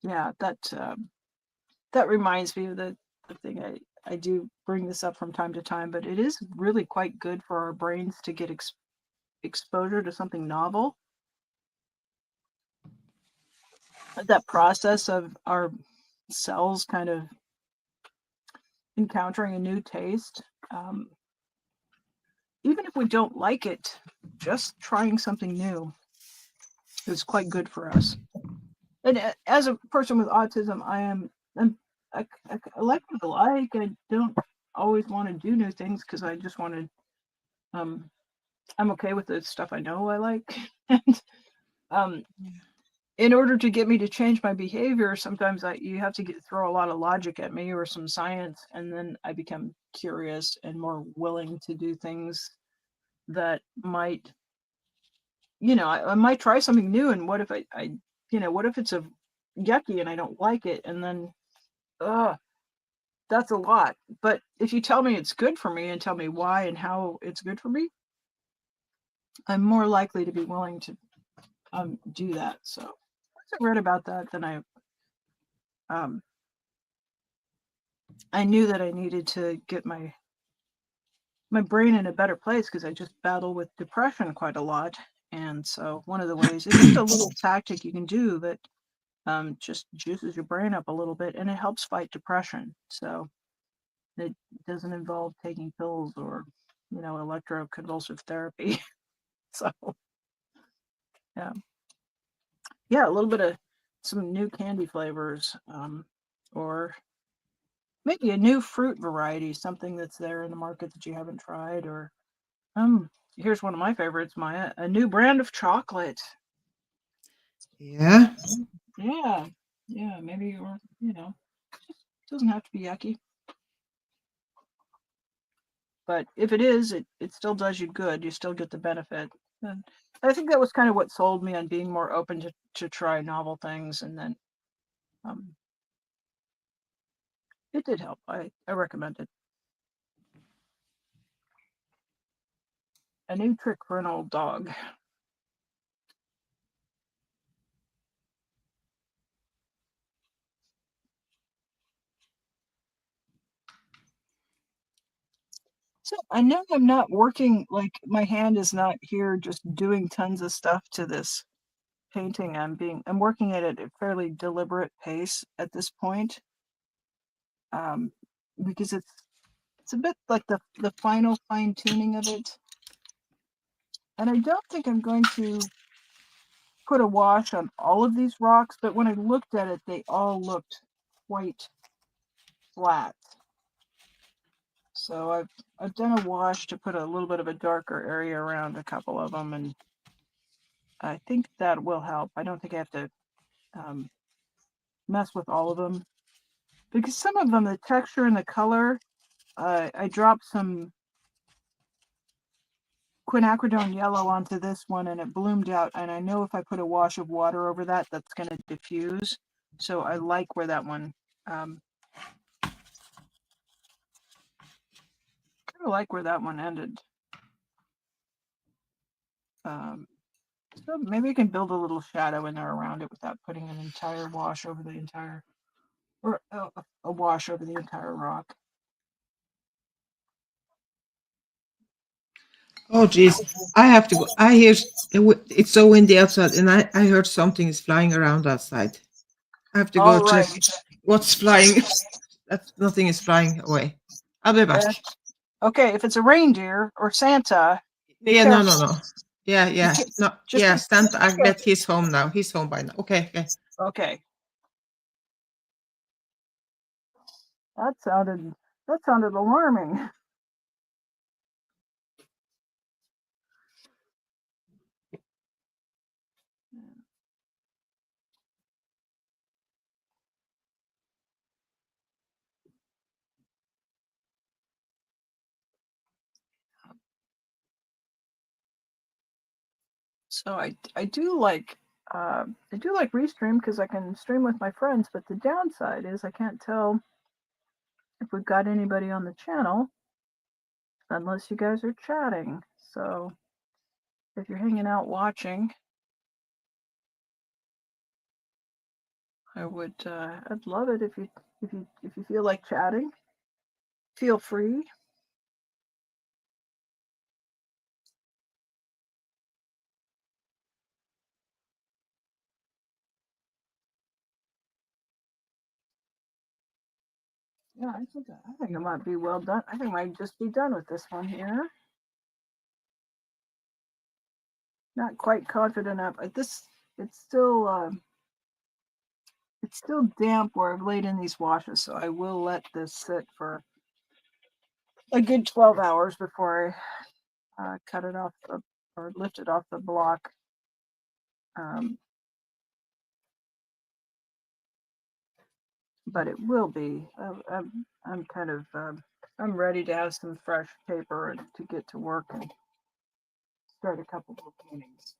Yeah, that reminds me of the thing I do bring this up from time to time, but it is really quite good for our brains to get exposure to something novel. That process of our cells kind of encountering a new taste, even if we don't like it, just trying something new is quite good for us. And as a person with autism, I like what I like. I don't always want to do new things because I just want to. I'm okay with the stuff I know I like, and um, in order to get me to change my behavior, sometimes you have to throw a lot of logic at me or some science, and then I become curious and more willing to do things that might, I might try something new. And what if what if it's a yucky and I don't like it, and then, that's a lot. But if you tell me it's good for me and tell me why and how it's good for me, I'm more likely to be willing to do that. So once I read about that, then um, I knew that I needed to get my brain in a better place because I just battle with depression quite a lot. And so one of the ways, it's just a little tactic you can do that just juices your brain up a little bit, and it helps fight depression. So it doesn't involve taking pills or electroconvulsive therapy. So yeah, a little bit of some new candy flavors, or maybe a new fruit variety, something that's there in the market that you haven't tried. Or here's one of my favorites, Maya, a new brand of chocolate. Yeah. Yeah, maybe. Or it doesn't have to be yucky, but if it is, it still does you good. You still get the benefit. And I think that was kind of what sold me on being more open to try novel things. And then it did help. I recommend it. A new trick for an old dog. So I know I'm not working, like my hand is not here just doing tons of stuff to this painting. I'm working at a fairly deliberate pace at this point. Because it's a bit like the final fine tuning of it. And I don't think I'm going to put a wash on all of these rocks, but when I looked at it, they all looked quite flat. So I've done a wash to put a little bit of a darker area around a couple of them, and I think that will help. I don't think I have to mess with all of them, because some of them, the texture and the color, I dropped some quinacridone yellow onto this one and it bloomed out, and I know if I put a wash of water over that, that's going to diffuse. So I like where that one, kind of like where that one ended. So maybe I can build a little shadow in there around it without putting an entire wash over the entire, or a wash over the entire rock. Oh, geez. I have to go. I hear it's so windy outside, and I heard something is flying around outside. I have to go All check right. what's flying. That nothing is flying away. I'll be back. Okay, if it's a reindeer or Santa, be Yeah, careful. no. Yeah. No, Just yeah, be Santa, I bet careful. he's home now. He's home by now. Okay. Okay. That sounded alarming. So I do like I do like Restream because I can stream with my friends, but the downside is I can't tell if we've got anybody on the channel unless you guys are chatting. So if you're hanging out watching, I'd love it if you feel like chatting. Feel free. Yeah, I think it might be well done. I think I might just be done with this one here. Not quite confident enough. It's still damp where I've laid in these washes, so I will let this sit for a good 12 hours before I cut it off or lift it off the block. But it will be. I'm kind of I'm ready to have some fresh paper and to get to work and start a couple more paintings.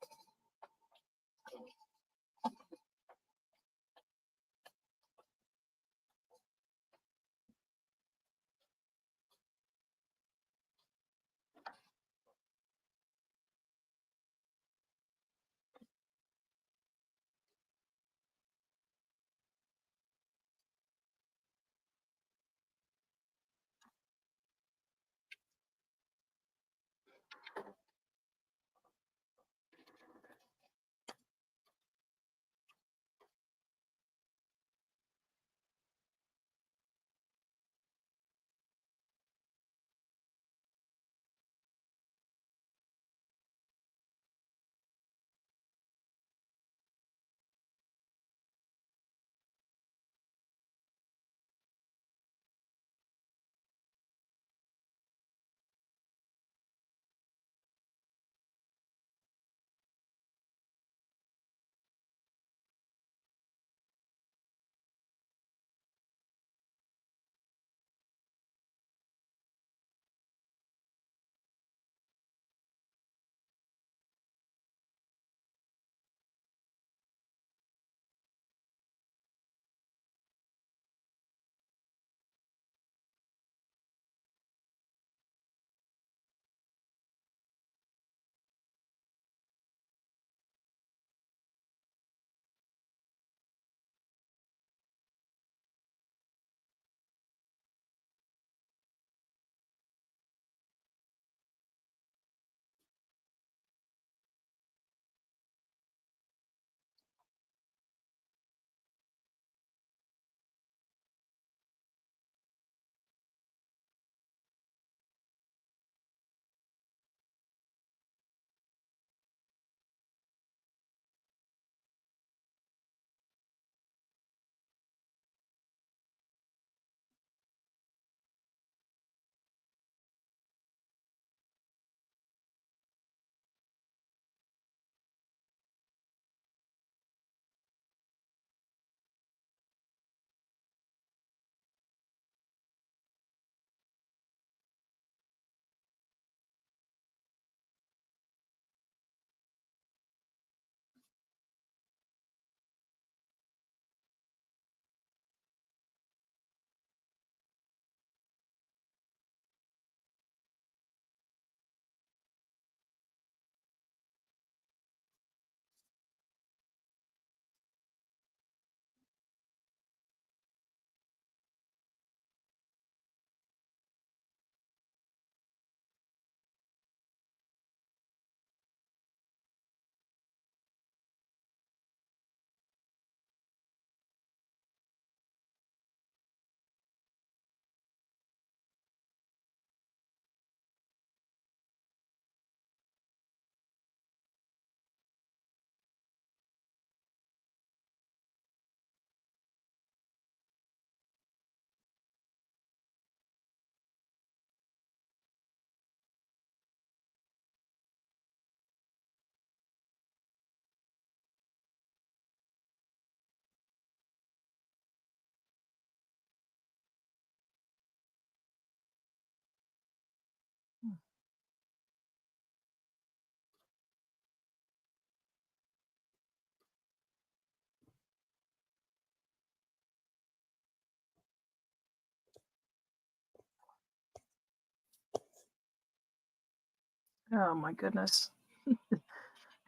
Oh my goodness.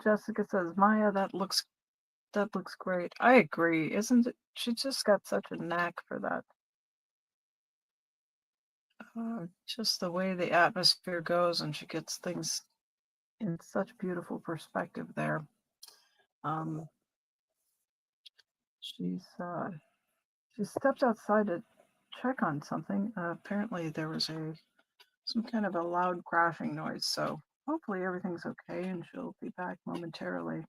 Jessica says, Maya, that looks great. I agree. Isn't it? She just got such a knack for that. Just the way the atmosphere goes, and she gets things in such beautiful perspective there. She stepped outside to check on something. Apparently there was some kind of a loud crashing noise, so hopefully everything's okay and she'll be back momentarily.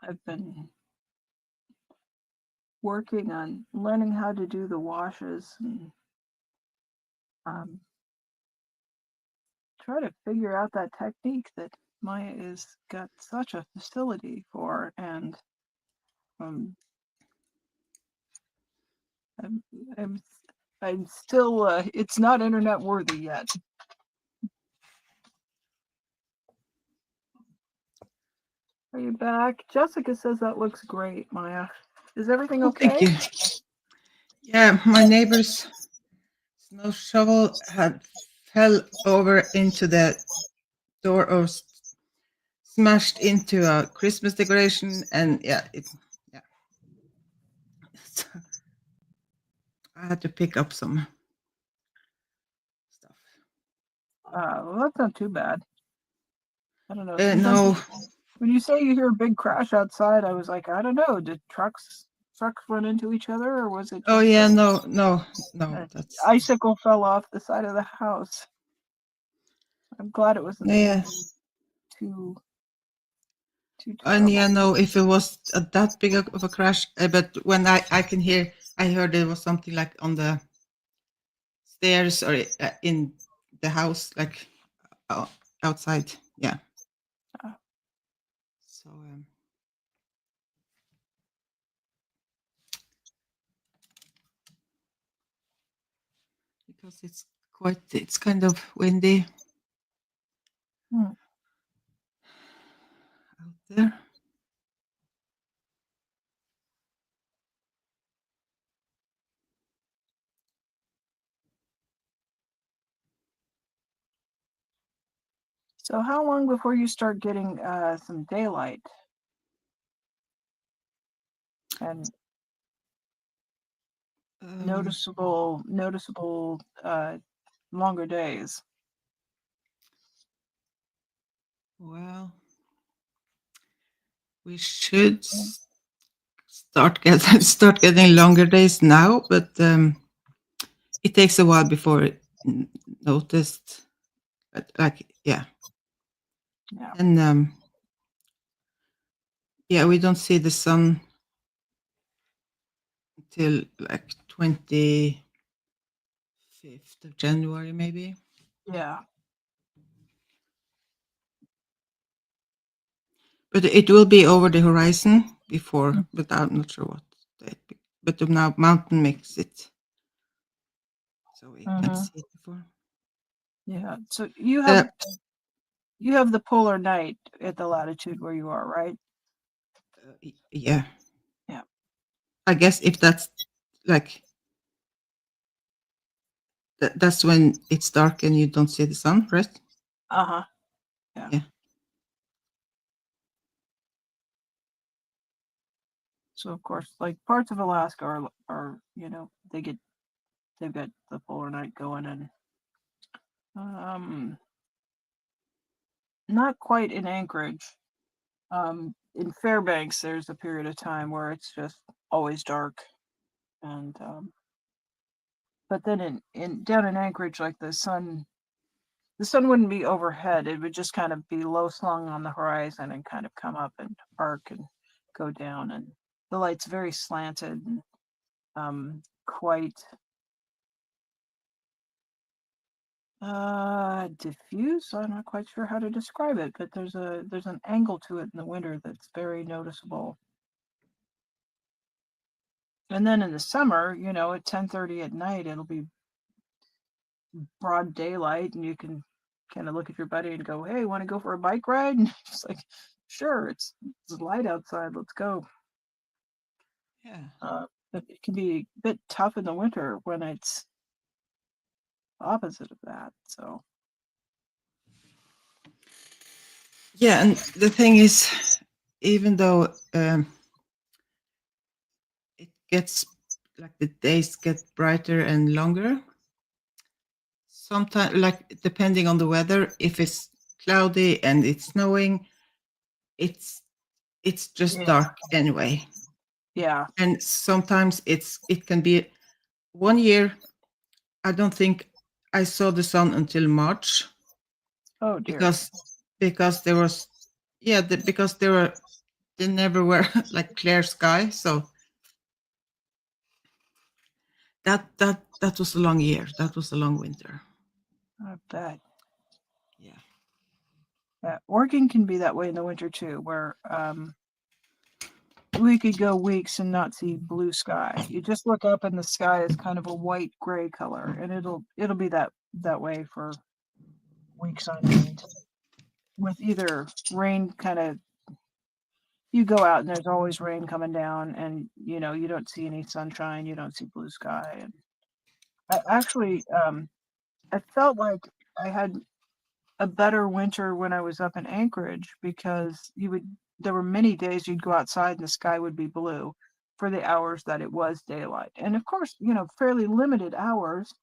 I've been working on learning how to do the washes and try to figure out that technique that Maya is got such a facility for, and I'm still it's not internet worthy yet. Are you back? Jessica says that looks great, Maya. Is everything okay? Thank you. Yeah, my neighbor's snow shovel fell over into the door or smashed into a Christmas decoration, and yeah. So I had to pick up some stuff. Well, that's not too bad. I don't know. No. When you say you hear a big crash outside, I was like, I don't know. Did trucks run into each other, or was it? Oh yeah, no. That's icicle fell off the side of the house. I'm glad it wasn't too. And yeah, no, if it was that big of a crash, but when I can hear, I heard there was something like on the stairs or in the house, like outside. Yeah. So because it's kind of windy out there. So how long before you start getting some daylight? And noticeable longer days? Well, we should start getting longer days now, but it takes a while before it noticed. Like yeah. And yeah, we don't see the sun until like 25th of January, maybe. Yeah. But it will be over the horizon before, but I'm not sure what date. But now mountain makes it so we can see it before. Yeah. So you have the polar night at the latitude where you are, right? Yeah. Yeah. I guess if that's like that's when it's dark and you don't see the sun, right? Uh-huh. Yeah. So of course, like parts of Alaska are they've got the polar night going, and not quite in Anchorage. In Fairbanks, there's a period of time where it's just always dark, and but then in down in Anchorage, like the sun wouldn't be overhead; it would just kind of be low slung on the horizon and kind of come up and arc and go down, and the light's very slanted and quite diffuse. I'm not quite sure how to describe it, but there's an angle to it in the winter that's very noticeable. And then in the summer, at 10:30 at night, it'll be broad daylight, and you can kind of look at your buddy and go, "Hey, want to go for a bike ride?" And it's like, "Sure, it's light outside. Let's go." Yeah. But it can be a bit tough in the winter when it's opposite of that. So Yeah, and the thing is, even though it gets like the days get brighter and longer, sometimes, like depending on the weather, if it's cloudy and it's snowing, it's just yeah, dark anyway. yeah. And sometimes it can be 1 year. I don't think I saw the sun until March Oh dear. because there was because they never were like clear sky, so that was a long year. That was a long winter. I bet. Yeah. Yeah, Oregon can be that way in the winter too, where we could go weeks and not see blue sky. You just look up and the sky is kind of a white gray color, and it'll be that way for weeks on end, with either rain kind of, you go out and there's always rain coming down, and you know you don't see any sunshine, you don't see blue sky. And I felt like I had a better winter when I was up in Anchorage, because there were many days you'd go outside and the sky would be blue for the hours that it was daylight. And of course, fairly limited hours,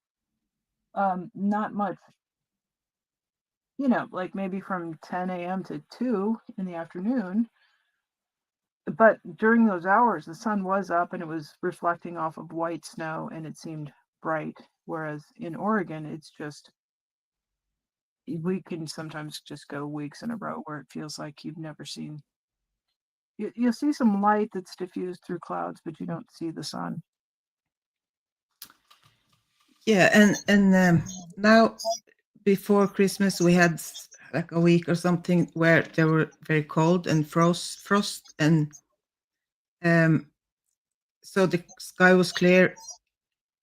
not much, like maybe from 10 a.m. to 2 in the afternoon. But during those hours, the sun was up and it was reflecting off of white snow and it seemed bright. Whereas in Oregon, it's just, we can sometimes just go weeks in a row where it feels like you've never seen. You'll see some light that's diffused through clouds, but you don't see the sun. Yeah, and now before Christmas we had like a week or something where they were very cold and frost, and so the sky was clear,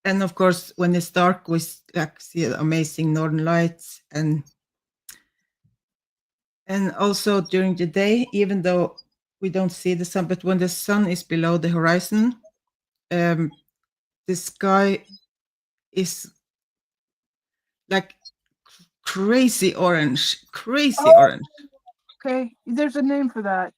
and of course when it's dark we like see amazing northern lights, and also during the day, even though we don't see the sun, but when the sun is below the horizon, the sky is like crazy orange, Oh, orange. okay. There's a name for that.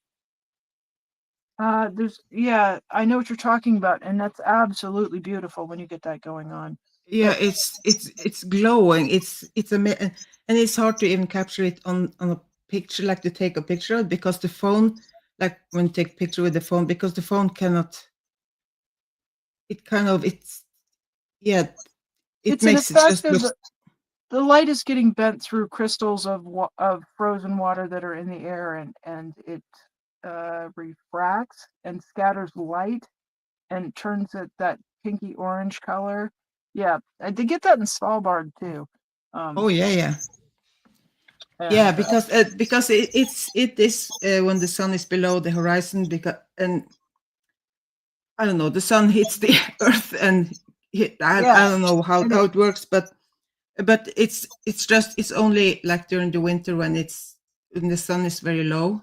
Yeah, I know what you're talking about, and that's absolutely beautiful when you get that going on. Yeah, it's glowing. And it's hard to even capture it on a picture, like to take a picture of, because the phone, like when you take a picture with the phone, because the phone cannot. It kind of yeah, it It's an makes it effect just of look. the light is getting bent through crystals of frozen water that are in the air, and it refracts and scatters light and turns it that pinky orange color. Yeah, they get that in Svalbard too. Oh yeah, yeah. Yeah, And because it is when the sun is below the horizon, because and I don't know, the sun hits the earth and yeah, I don't know how and it works, but it's only like during the winter when the sun is very low.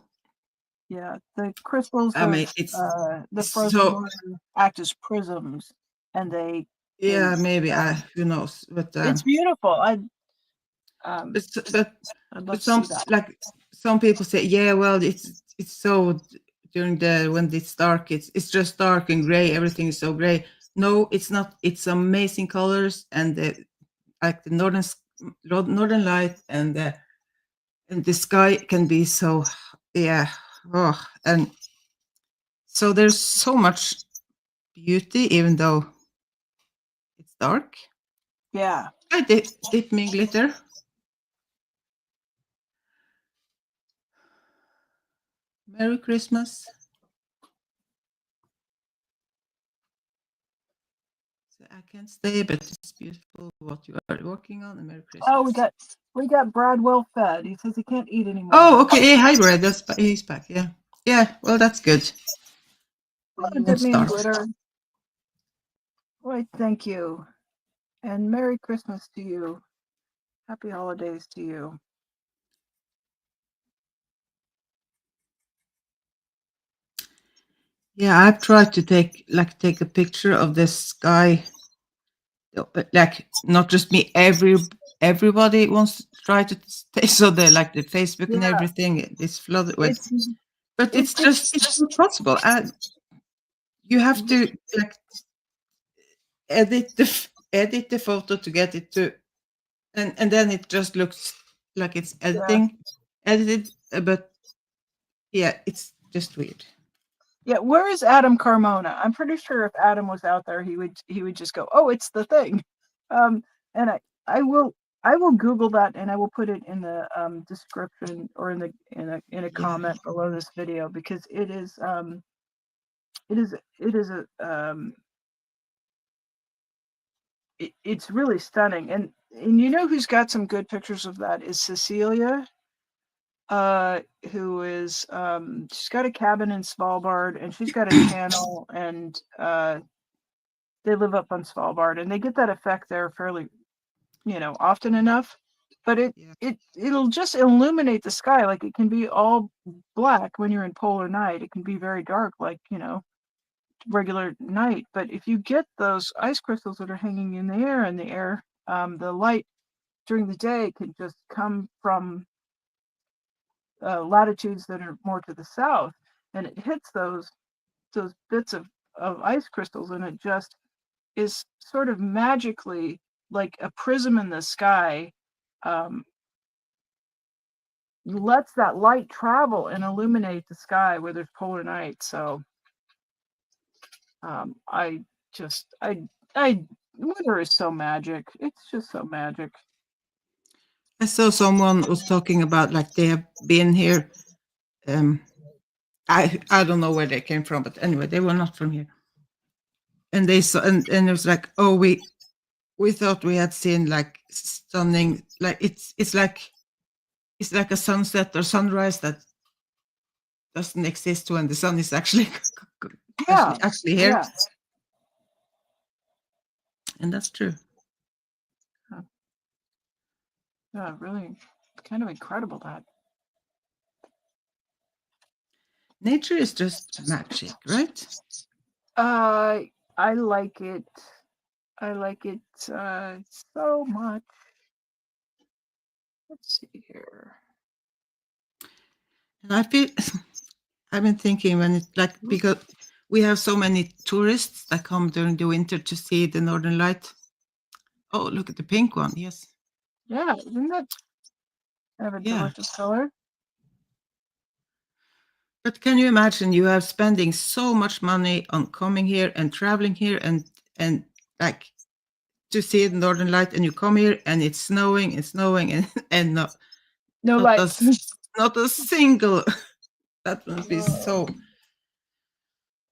yeah, the crystals I of mean, the frozen so water act as prisms, and they yeah, maybe who knows, it's beautiful. Um, but but I'd love but to see that. like some people say, yeah, well, it's so during when it's dark, it's just dark and gray. Everything is so gray. No, it's not. It's amazing colors, and like the northern light, and the sky can be so, yeah. Oh, and so there's so much beauty, even though it's dark. Yeah. I dip me in glitter. Merry Christmas. So I can't stay, but it's beautiful what you are working on. And Merry Christmas. Oh, we got Brad well fed. He says he can't eat anymore. Oh, okay. Hey, hi, Brad. He's back. Yeah. Yeah. Well, that's good. Dip me in glitter. Why, thank you. And Merry Christmas to you. Happy holidays to you. Yeah, I've tried to take a picture of this sky. Like not just me, everybody wants to try to stay so the Facebook and Yeah, everything is flooded with, it's but it's just not possible. You have to like edit the photo to get it to, and then it just looks like it's yeah. edited, but yeah, it's just weird. Yeah, where is Adam Carmona? I'm pretty sure if Adam was out there, he would just go, "Oh, it's the thing," and I will I will Google that and I will put it in the description or in a Yeah. comment below this video because it is a it's really stunning and you know who's got some good pictures of that is Cecilia, who is she's got a cabin in Svalbard and she's got a channel and they live up on Svalbard and they get that effect there fairly, often enough. But Yeah. it'll just illuminate the sky like it can be all black when you're in polar night. It can be very dark like, regular night. But if you get those ice crystals that are hanging in the air, the light during the day can just come from latitudes that are more to the south, and it hits those bits of ice crystals, and it just is sort of magically like a prism in the sky, um, lets that light travel and illuminate the sky where there's polar night. So I just I winter is so magic. It's just so magic. I saw someone was talking about like they have been here. Um, I don't know where they came from, but anyway, they were not from here, and they saw and it was like, oh, we thought we had seen like stunning, like it's like a sunset or sunrise that doesn't exist when the sun is actually Yeah, actually here, yeah. and that's true. Yeah, really kind of incredible that. Nature is just magic, right? Uh, I like it. I like it so much. Let's see here. And I feel I've been thinking when it's like because we have so many tourists that come during the winter to see the Northern Light. Oh, look at the pink one. Yes. Yeah, isn't that kind of a Yeah. delicious color? But can you imagine you are spending so much money on coming here and traveling here and like to see the Northern Light and you come here and it's snowing and No not lights. not a single that must be so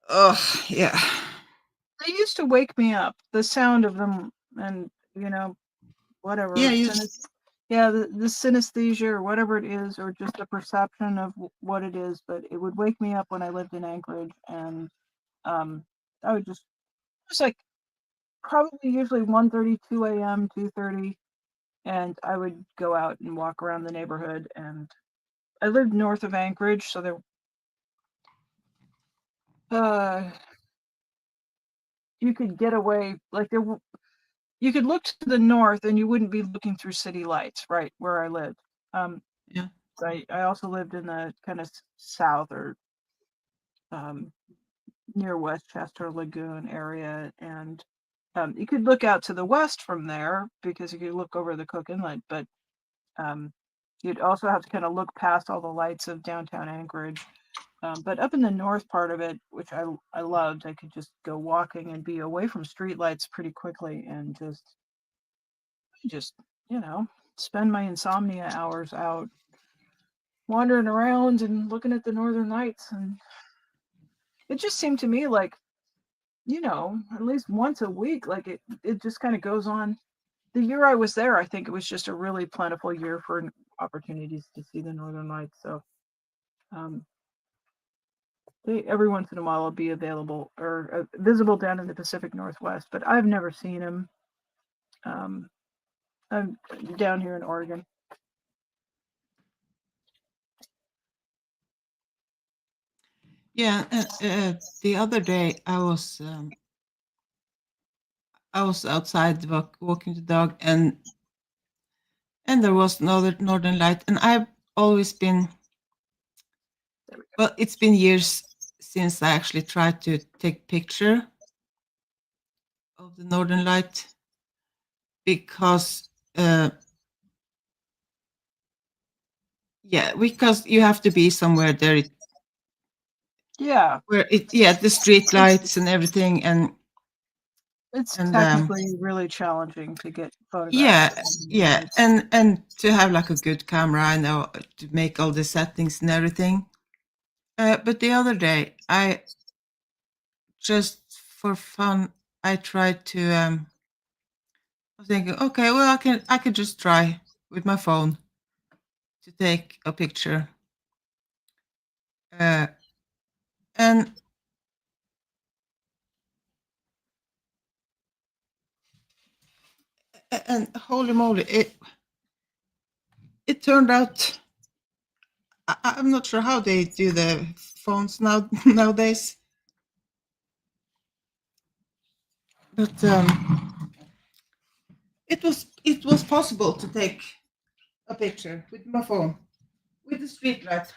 oh yeah. They used to wake me up. The sound of them and whatever. Yeah, you Yeah, the synesthesia or whatever it is, or just the perception of what it is. But it would wake me up when I lived in Anchorage, and um, I would just it was like probably usually 1:30, 2 a.m., 2:30, and I would go out and walk around the neighborhood. And I lived north of Anchorage, so there uh you could get away like you could look to the north and you wouldn't be looking through city lights right where I lived. Um, yeah. I also lived in the kind of south or um, near Westchester Lagoon area, and you could look out to the west from there because you could look over the Cook Inlet, but um, you'd also have to kind of look past all the lights of downtown Anchorage. But up in the north part of it, which I loved, I could just go walking and be away from streetlights pretty quickly and just spend my insomnia hours out wandering around and looking at the northern lights. And it just seemed to me like at least once a week, like it just kind of goes on. The year I was there, I think it was just a really plentiful year for opportunities to see the northern lights. So um, every once in a while will be available or visible down in the Pacific Northwest, but I've never seen them. I'm down here in Oregon. Yeah, the other day I was outside walking the dog, and there was another northern light, and I've always been, well, it's been years since I actually tried to take picture of the northern light because yeah, because you have to be somewhere there Yeah, where the street lights and everything, it's and technically really challenging to get yeah, photographs. yeah, and to have like a good camera, I know, to make all the settings and everything. But the other day, I just for fun, I tried to. I was thinking, okay, well, I could just try with my phone to take a picture, uh, and and holy moly, it turned out. I'm not sure how they do the phones nowadays, but it was possible to take a picture with my phone with the street light.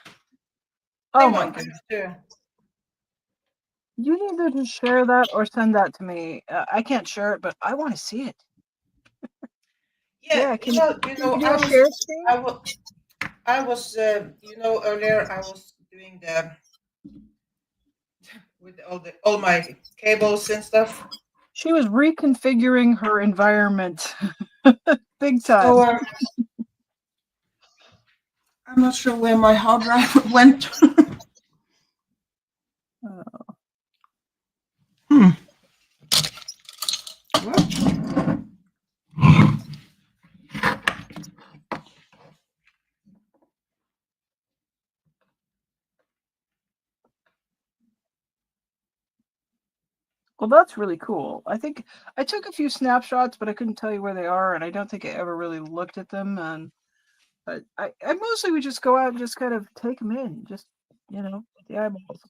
Oh Hang my on, goodness. to, You need either to share that or send that to me. I can't share it, but I want to see it. yeah, Yeah, you can know, you do a share screen? I was, earlier I was doing the with all my cables and stuff. She was reconfiguring her environment big time. So I'm not sure where my hard drive went. Uh, Hmm. What? well, that's really cool. I think I took a few snapshots, but I couldn't tell you where they are, and I don't think I ever really looked at them. And but I mostly would just go out and just kind of take them in, just the eyeballs.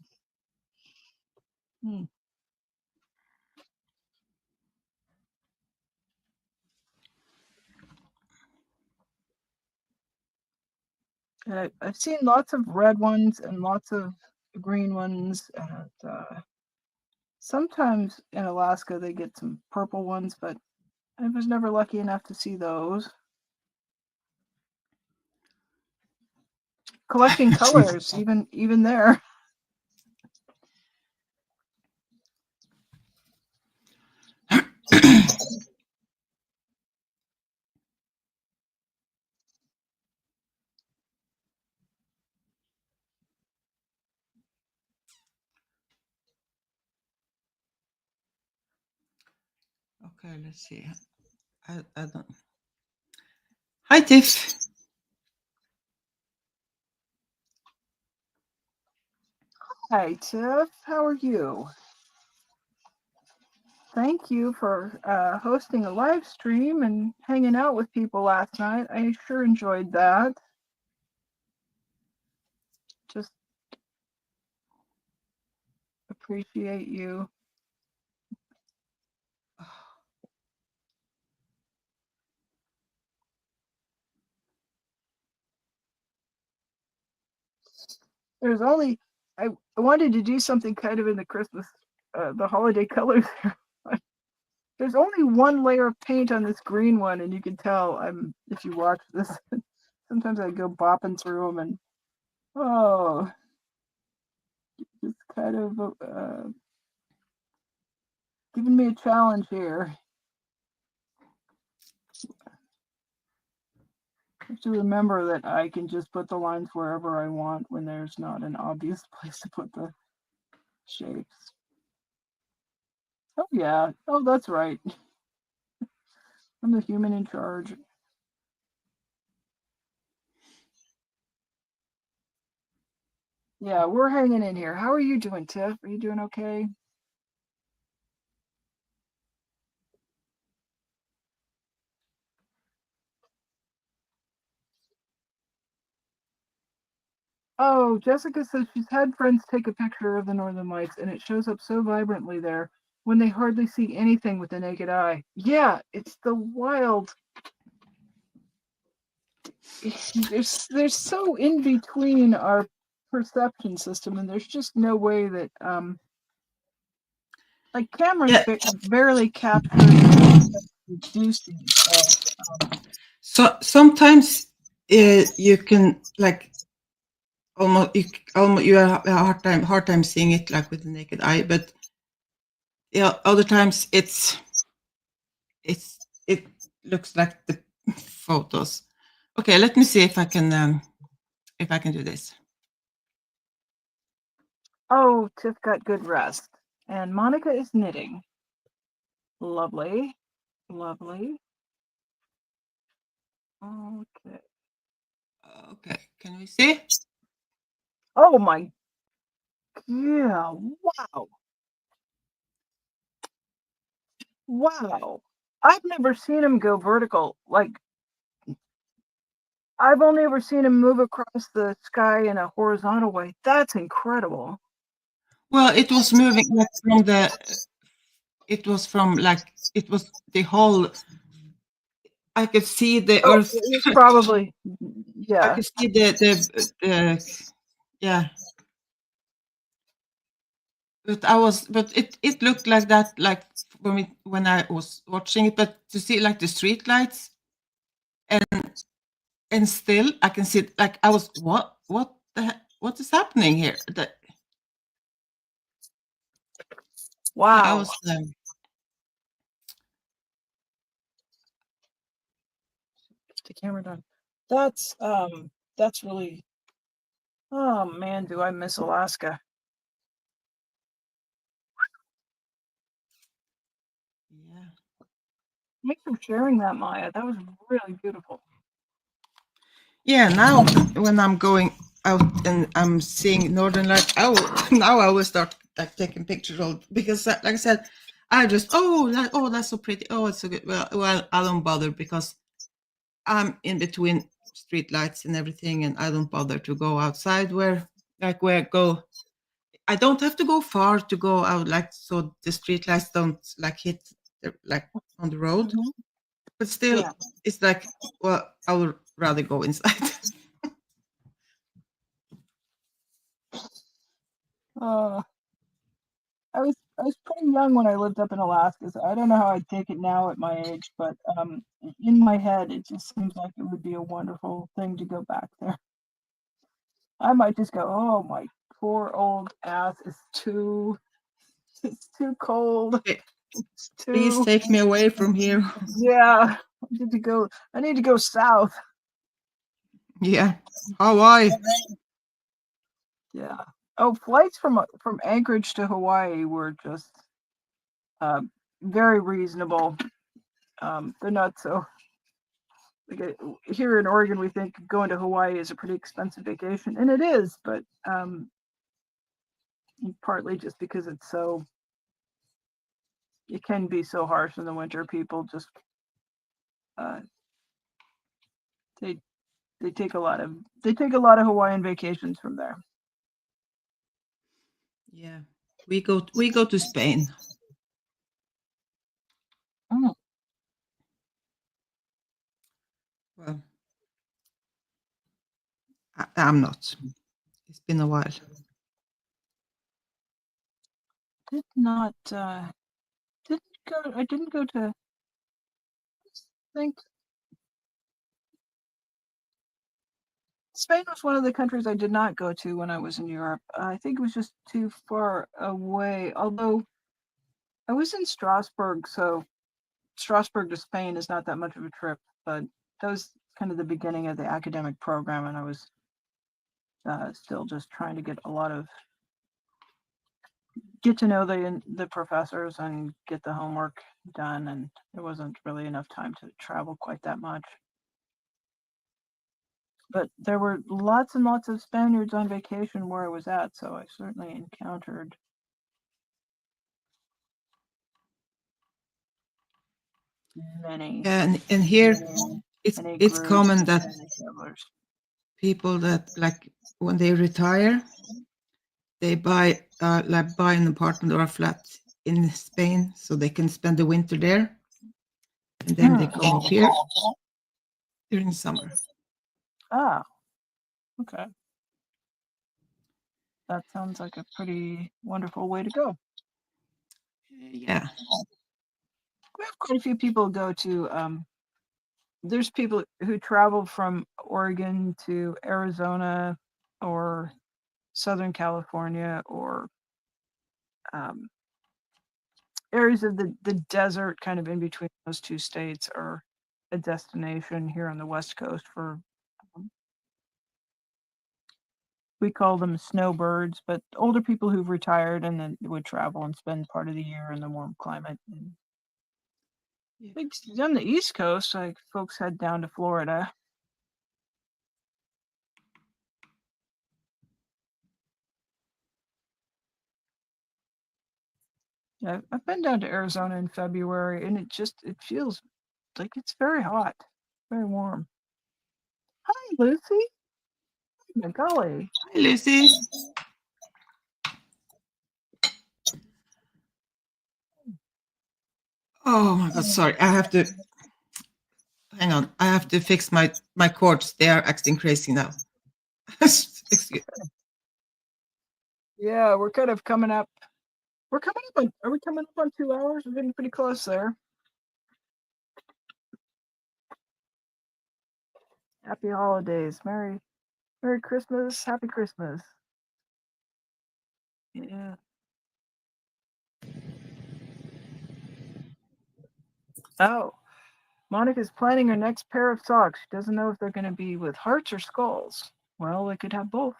Hmm. And I've seen lots of red ones and lots of green ones, and sometimes in Alaska they get some purple ones, but I was never lucky enough to see those. Collecting colors, even there. Okay, let's see. I don't. Hi, Tiff. Hi, Tiff. How are you? Thank you for hosting a live stream and hanging out with people last night. I sure enjoyed that. Just appreciate you. There's only I wanted to do something kind of in the Christmas, the holiday colors. There's only one layer of paint on this green one, and you can tell if you watch this. Sometimes I go bopping through them, and oh, it's kind of giving me a challenge here. I have to remember that I can just put the lines wherever I want when there's not an obvious place to put the shapes. Oh yeah, oh that's right. I'm the human in charge. Yeah, we're hanging in here. How are you doing, Tiff? Are you doing okay? Oh, Jessica says she's had friends take a picture of the Northern Lights and it shows up so vibrantly there when they hardly see anything with the naked eye. Yeah, it's the wild. There's so in between our perception system, and there's just no way that like cameras Yeah. barely capture the do see. So sometimes you can like almost you have a hard time seeing it like with the naked eye, but yeah, other times it looks like the photos. Okay, let me see if I can do this. Oh, Tiff got good rest, and Monica is knitting. Lovely, lovely. Okay. Okay, can we see? Oh my, yeah, wow. Wow. I've never seen him go vertical. Like, I've only ever seen him move across the sky in a horizontal way. That's incredible. Well, it was moving like from the. It was from like it was the whole. I could see the Oh, earth. it was probably, I yeah. could see the yeah. But it looked like that, like when I was watching it. But to see like the street lights, and still I can see like I was what is happening here? I Wow. was The camera done. That's really, oh man, do I miss Alaska. yeah. Thanks for sharing that, Maya. That was really beautiful. Yeah, now when I'm going out and I'm seeing Northern Lights, now I will start like taking pictures of, because like I said, I just that's so pretty. Oh, it's so good. Well, I don't bother because I'm in between street lights and everything, and I don't bother to go outside where go. I don't have to go far to go out, like so the street lights don't like hit like on the road. Mhm. But still, Yeah. it's like, well, I would rather go inside. Uh, I was pretty young when I lived up in Alaska, so I don't know how I'd take it now at my age, but in my head it just seems like it would be a wonderful thing to go back there. I might just go, oh my poor old ass is too it's too cold. Okay, It's please too take me away from here. yeah. I need to go south. Yeah, Hawaii. Yeah. Oh, flights from Anchorage to Hawaii were just uh, very reasonable. They're not so like here in Oregon, we think going to Hawaii is a pretty expensive vacation, and it is, but partly just because it can be so harsh in the winter. People just uh, they they take a lot of Hawaiian vacations from there. Yeah, we go to Spain. Oh. Well, I'm not. It's been a while. Did not I didn't go to think Spain was one of the countries I did not go to when I was in Europe. I think it was just too far away. Although I was in Strasbourg, so Strasbourg to Spain is not that much of a trip, but that was kind of the beginning of the academic program, and I was still just trying to get to know the professors and get the homework done, and there wasn't really enough time to travel quite that much. But there were lots and lots of Spaniards on vacation where I was at, so I certainly encountered many, Yeah, and here many it's many it's groups common of that Spanish travelers. people that like when they retire, they buy an apartment or a flat in Spain so they can spend the winter there, and then they come up here during summer. Ah, okay. That sounds like a pretty wonderful way to go. Yeah. We have quite a few people go to. There's people who travel from Oregon to Arizona or Southern California or areas of the desert kind of in between those two states are a destination here on the West Coast for, we call them snowbirds, but older people who've retired and then would travel and spend part of the year in the warm climate. And I think on the East Coast, like folks head down to Florida. Yeah, I've been down to Arizona in February, and it feels like it's very hot, very warm. Hi, Lucy. Oh my golly. Hi, Lucy. Oh my God, sorry. I have to hang on. I have to fix my cords. They are acting crazy now. Excuse. Yeah, we're kind of coming up. We're coming up on. Are we coming up on 2 hours? We're getting pretty close there. Happy holidays. Merry Christmas. Happy Christmas. Yeah. Oh, Monica's planning her next pair of socks. She doesn't know if they're going to be with hearts or skulls. Well, they could have both.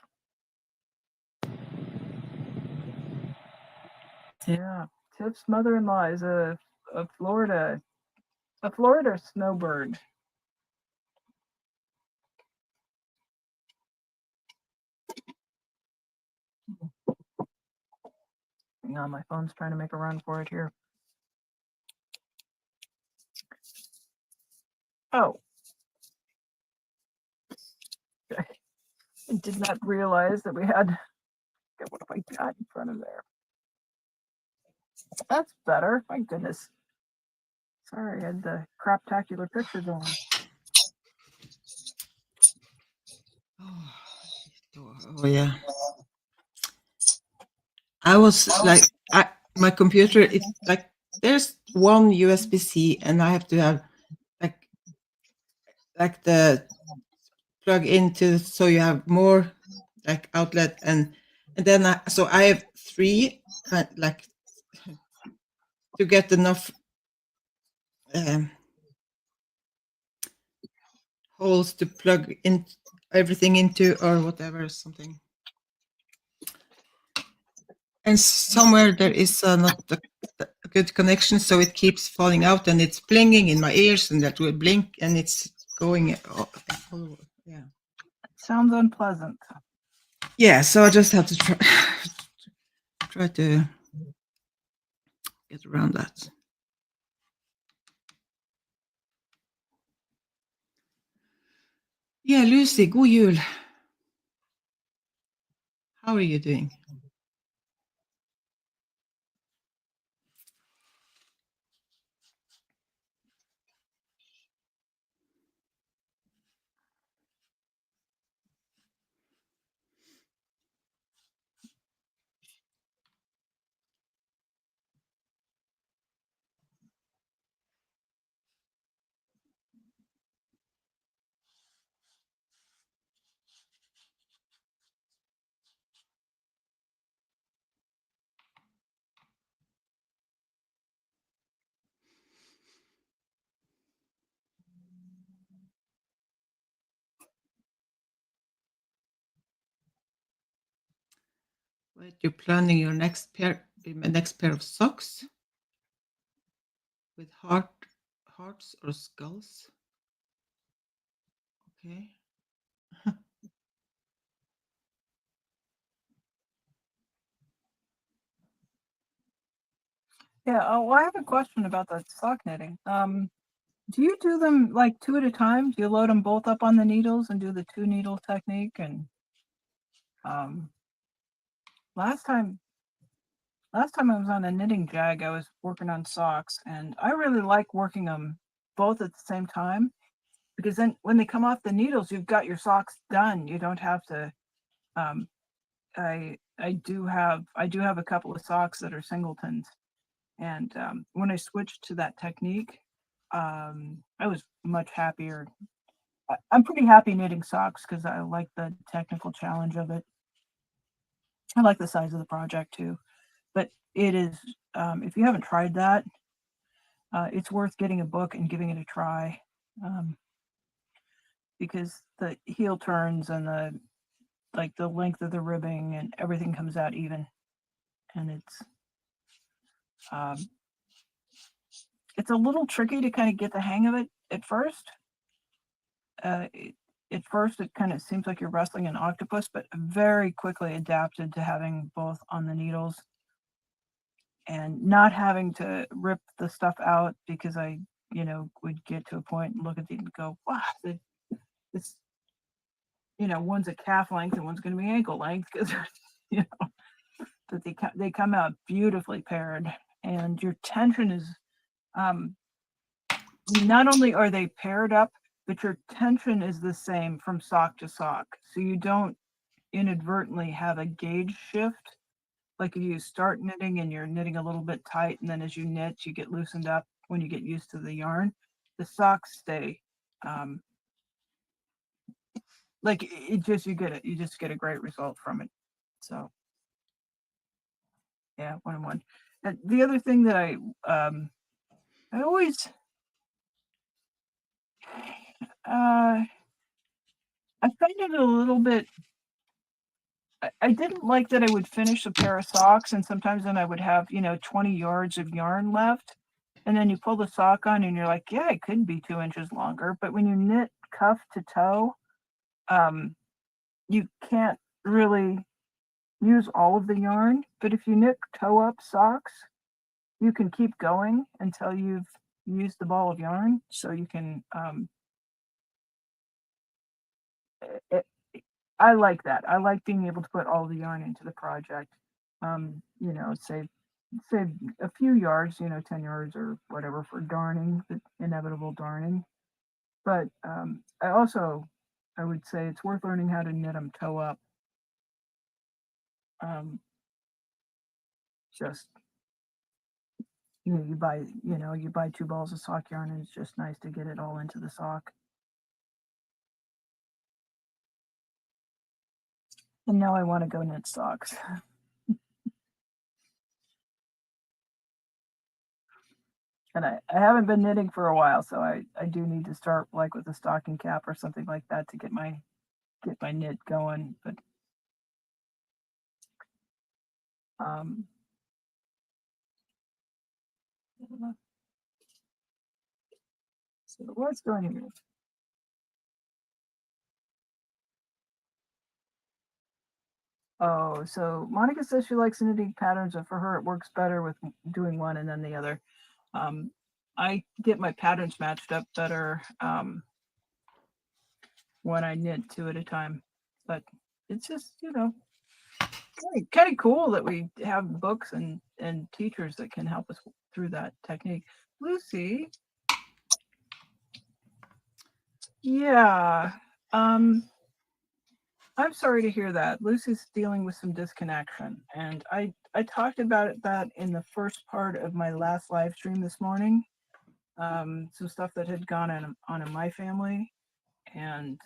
Yeah. Tiff's mother-in-law is a Florida snowbird. Hang on, my phone's trying to make a run for it here. Oh. I did not realize that we had. What have I got in front of there? That's better. My goodness. Sorry, I had the craptacular pictures on. Oh yeah. I was like, my computer. It's like there's one USB-C, and I have to have like the plug into, so you have more like outlet, and then I have three kind like to get enough holes to plug in everything into or whatever, something. And somewhere there is not a good connection, so it keeps falling out, and it's blinging in my ears, and that will blink, and it's going all over. Yeah. Sounds unpleasant. Yeah, so I just have to try to get around that. Yeah, Lucy, god jul. How are you doing? Wait, you're planning your next pair of socks with hearts or skulls? Okay. Yeah. Oh, well, I have a question about that sock knitting. Do you do them like 2 at a time? Do you load them both up on the needles and do the 2 needle technique? And last time I was on a knitting jag, I was working on socks, and I really like working them both at the same time, because then when they come off the needles, you've got your socks done. You don't have to. I do have a couple of socks that are singletons, and when I switched to that technique, I was much happier. I'm pretty happy knitting socks because I like the technical challenge of it. I like the size of the project too, but it is, if you haven't tried that, it's worth getting a book and giving it a try, because the heel turns and the length of the ribbing and everything comes out even, and it's a little tricky to kind of get the hang of it at first. At first, it kind of seems like you're wrestling an octopus, but very quickly adapted to having both on the needles and not having to rip the stuff out, because I, would get to a point and look at it and go, wow, this, one's a calf length and one's going to be ankle length, because, but they come out beautifully paired, and your tension is, not only are they paired up, but your tension is the same from sock to sock. So you don't inadvertently have a gauge shift. Like if you start knitting and you're knitting a little bit tight, and then as you knit, you get loosened up when you get used to the yarn. The socks stay, like you just get a great result from it. So yeah, 1-on-1. And the other thing that I always, I find it a little bit, I didn't like that I would finish a pair of socks, and sometimes then I would have, 20 yards of yarn left. And then you pull the sock on and you're like, yeah, it could be 2 inches longer. But when you knit cuff to toe, you can't really use all of the yarn. But if you knit toe up socks, you can keep going until you've used the ball of yarn. So you can, I like that. I like being able to put all the yarn into the project. Save a few yards, 10 yards or whatever for darning, the inevitable darning. But I would say it's worth learning how to knit them toe up. Just, you buy 2 balls of sock yarn, and it's just nice to get it all into the sock. And now I want to go knit socks. And I haven't been knitting for a while, so I do need to start like with a stocking cap or something like that to get my knit going. But so what's going here? Oh, so Monica says she likes knitting patterns, and for her it works better with doing one and then the other. I get my patterns matched up better when I knit 2 at a time, but it's just, kind of cool that we have books and teachers that can help us through that technique. Lucy, yeah, I'm sorry to hear that. Lucy's dealing with some disconnection, and I talked about that in the first part of my last live stream this morning. Some stuff that had gone on in my family, and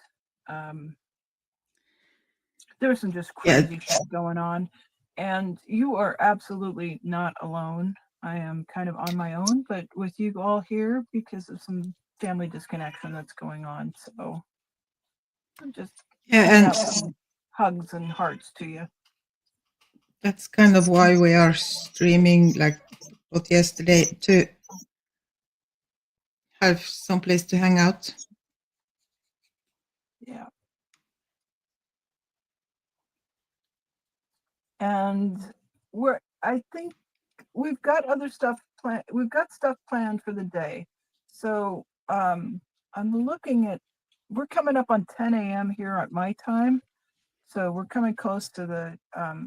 there was some just crazy shit going on. And you are absolutely not alone. I am kind of on my own, but with you all here because of some family disconnection that's going on. So I'm just hugs and hearts to you. That's kind of why we are streaming like what yesterday, to have some place to hang out. Yeah. And I think we've got other stuff planned. We've got stuff planned for the day. So I'm looking at, we're coming up on 10 a.m. here at my time. So we're coming close to the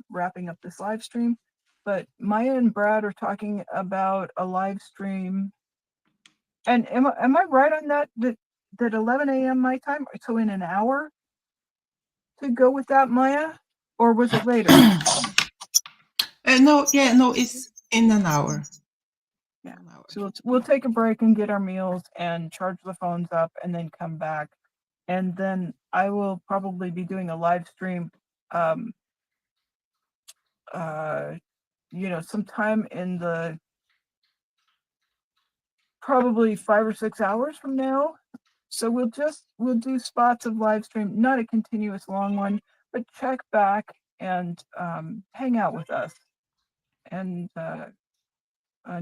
wrapping up this live stream. But Maya and Brad are talking about a live stream. And am I right on that 11 a.m. my time? So in an hour to go with that, Maya? Or was it later? No, it's in an hour. Yeah. An hour. So we'll take a break and get our meals and charge the phones up and then come back. And then I will probably be doing a live stream, sometime in the probably 5 or 6 hours from now. So we'll do spots of live stream, not a continuous long one, but check back and hang out with us. And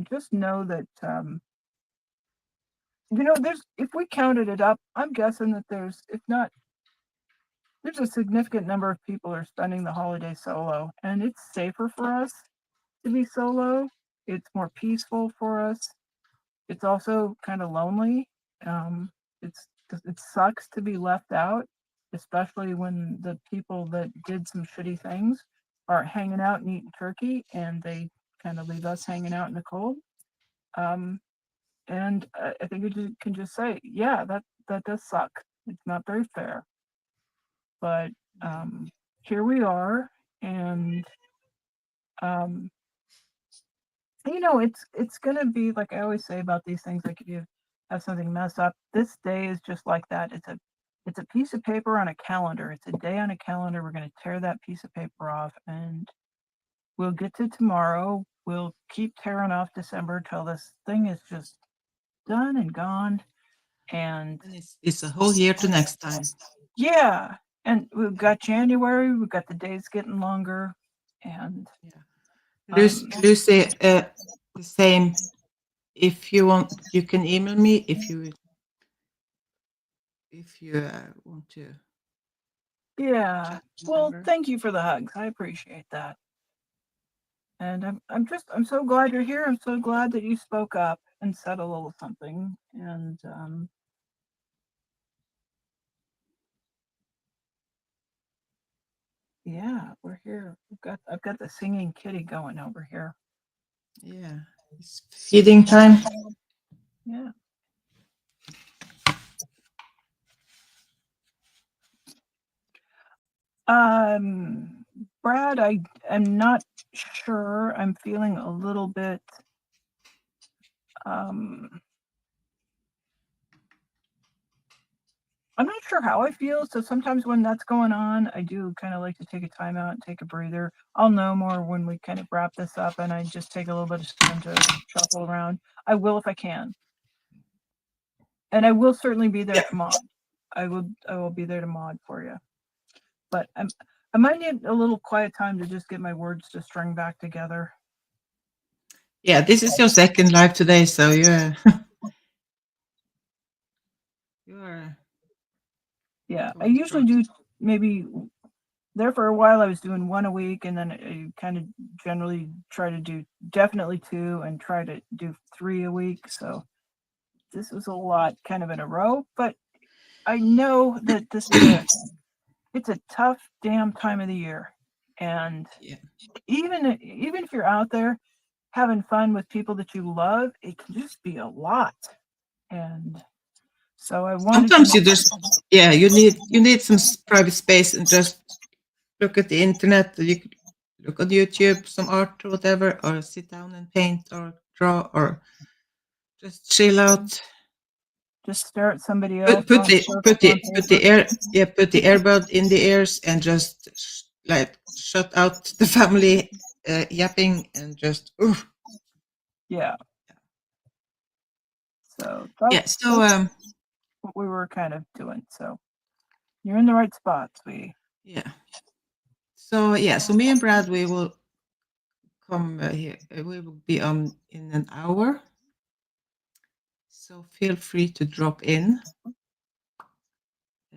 just know that there's, if we counted it up, I'm guessing that there's a significant number of people are spending the holiday solo, and it's safer for us to be solo. It's more peaceful for us. It's also kind of lonely. It sucks to be left out, especially when the people that did some shitty things are hanging out and eating turkey, and they kind of leave us hanging out in the cold. And I think you can just say, yeah, that does suck. It's not very fair. But here we are, and it's gonna be like I always say about these things. Like if you have something mess up, this day is just like that. It's a piece of paper on a calendar. It's a day on a calendar. We're gonna tear that piece of paper off, and we'll get to tomorrow. We'll keep tearing off December till this thing is just done and gone. And it's a whole year to next time. Yeah, and we've got January. We've got the days getting longer, and Lucy, the same. If you want, you can email me if you want to. Yeah. Well, thank you for the hugs. I appreciate that. And I'm so glad you're here. I'm so glad that you spoke up and said a little something. And yeah, we're here. I've got the singing kitty going over here. Yeah, it's feeding time. Yeah. Brad, I'm not sure. I'm feeling a little bit I'm not sure how I feel. So sometimes when that's going on, I do kind of like to take a time out and take a breather. I'll know more when we kind of wrap this up and I just take a little bit of time to shuffle around. I will if I can. And I will certainly be there to mod. I will be there to mod for you. But I might need a little quiet time to just get my words to string back together. Yeah, this is your second live today, so yeah. Yeah, I usually do maybe there for a while. I was doing one a week, and then I kind of generally try to do definitely 2 and try to do 3 a week. So this was a lot kind of in a row, but I know that this is it's a tough damn time of the year. And even if you're out there having fun with people that you love, it can just be a lot. And so I want sometimes you need some private space and just look at the internet. You could look on YouTube, some art or whatever, or sit down and paint or draw or just chill out. Just stare at somebody else. Put the earbud in the ears and just like shut out the family yapping and just yeah. So that's what we were kind of doing. So you're in the right spot, sweetie. Yeah. So me and Brad, we will come here. We will be on in an hour. So feel free to drop in,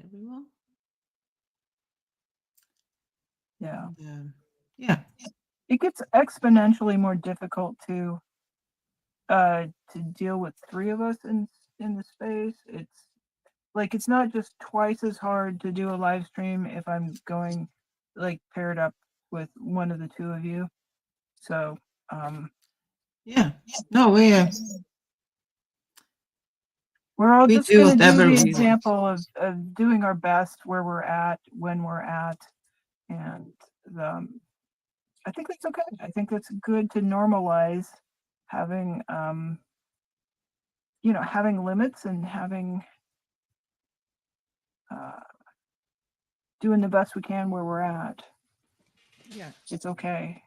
everyone. Yeah. Yeah. It gets exponentially more difficult to deal with 3 of us in in the space. It's like it's not just twice as hard to do a live stream if I'm going like paired up with one of the two of you. So Yeah. No, we're all we just do going to do whatever the we want. example of doing our best where we're at, when we're at, and I think that's okay. I think that's good to normalize having having limits and having doing the best we can where we're at. Yeah. It's okay.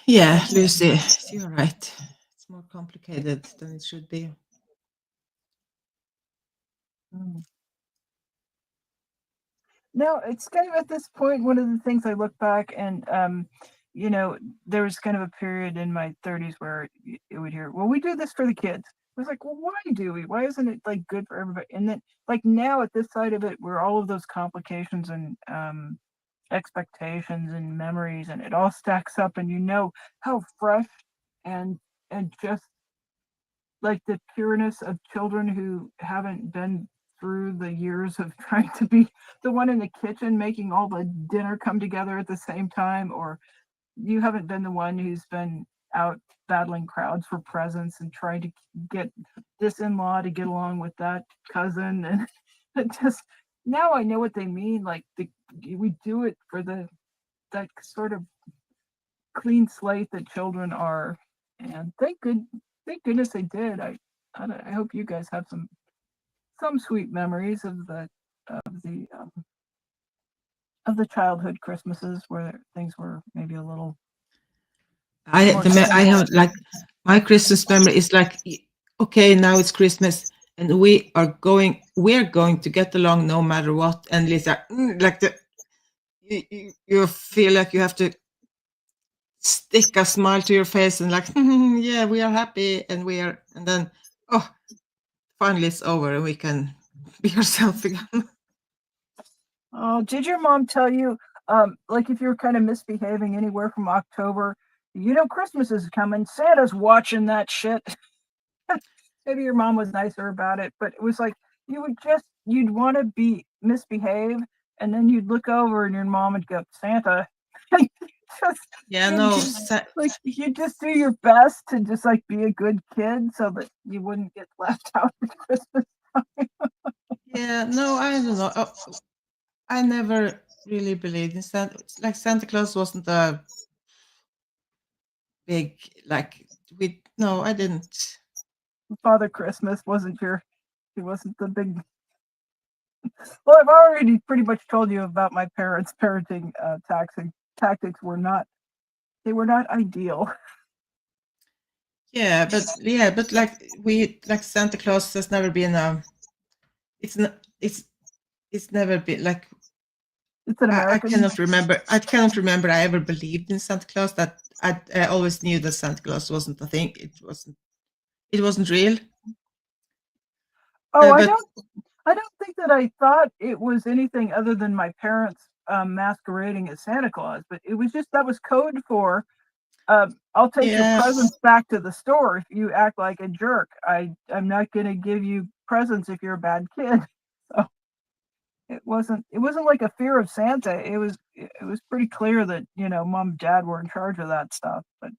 Yeah, Lucy, you're right. It's more complicated than it should be. No, it's kind of at this point, one of the things I look back and, there was kind of a period in my 30s where it would hear, well, we do this for the kids. I was like, well, why do we? Why isn't it like good for everybody? And then like now at this side of it, where all of those complications and expectations and memories and it all stacks up and how fresh and just like the pureness of children who haven't been through the years of trying to be the one in the kitchen making all the dinner come together at the same time, or you haven't been the one who's been out battling crowds for presents and trying to get this in-law to get along with that cousin. And it just now I know what they mean. Like we do it for that sort of clean slate that children are, and thank goodness they did. I hope you guys have some sweet memories of the childhood Christmases where things were maybe a little. I have like my Christmas memory is like, okay, now it's Christmas and we're going to get along no matter what. And it's like you feel like you have to stick a smile to your face and like, yeah, we are happy and then finally it's over and we can be ourselves again. Oh, did your mom tell you, like if you're kind of misbehaving anywhere from October, Christmas is coming, Santa's watching that shit? Maybe your mom was nicer about it, but it was like you'd want to misbehave, and then you'd look over and your mom would go, Santa. Like you just do your best to just like be a good kid so that you wouldn't get left out at Christmas time. Yeah, no, I don't know. I never really believed in Santa. Like Santa Claus wasn't a big no, I didn't. Father Christmas he wasn't the big. Well, I've already pretty much told you about my parents' parenting tactics were not ideal. Yeah, but like Santa Claus has never been it's never been like it's an American. I cannot remember I ever believed in Santa Claus. That I always knew that Santa Claus wasn't a thing. It wasn't real. Oh, I don't think that I thought it was anything other than my parents masquerading as Santa Claus, but it was just that was code for I'll take your presents back to the store if you act like a jerk. I'm not going to give you presents if you're a bad kid. So it wasn't like a fear of Santa. It was pretty clear that mom and dad were in charge of that stuff. But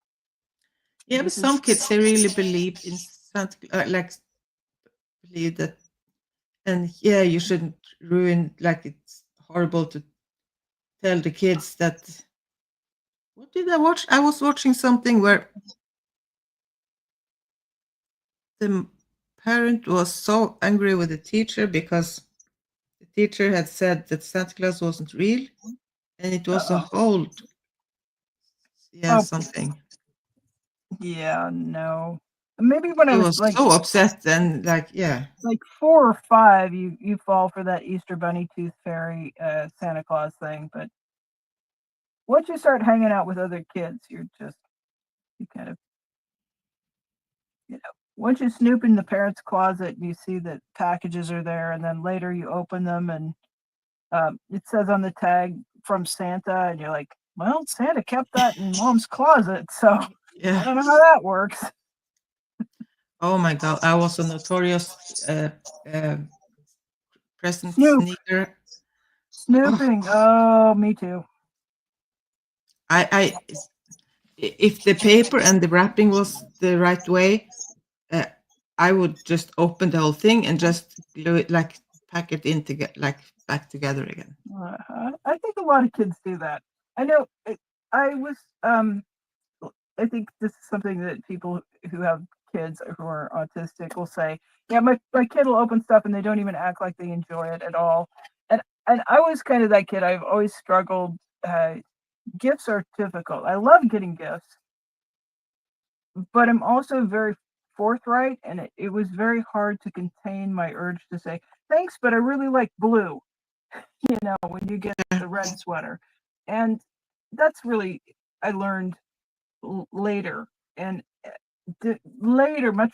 yeah, but some kids they really believe in Santa, believe that, and yeah, you shouldn't ruin. Like it's horrible to tell the kids that. What did I watch? I was watching something where the parent was so angry with the teacher because the teacher had said that Santa Claus wasn't real, and it was a whole something. Yeah, no. Maybe when I was like so upset and like 4 or 5, you fall for that Easter Bunny Tooth Fairy Santa Claus thing, but once you start hanging out with other kids, you kind of once you snoop in the parents' closet, you see that packages are there, and then later you open them and it says on the tag from Santa, and you're like, well, Santa kept that in mom's closet, so I don't know how that works. Oh my God, I was a notorious uh, present Snoop, sneaker. Oh, snooping. Oh, me too. I if the paper and the wrapping was the right way, uh, I would just open the whole thing and just glue it, like pack it in together, like back together again. I think a lot of kids do that. I know. I was. I think this is something that people who have kids who are autistic will say. Yeah, my kid will open stuff and they don't even act like they enjoy it at all. And I was kind of that kid. I've always struggled. Gifts are difficult. I love getting gifts, but I'm also very forthright, and it was very hard to contain my urge to say thanks, but I really like blue. When you get Yeah, the red sweater, and that's really I learned later, and later, much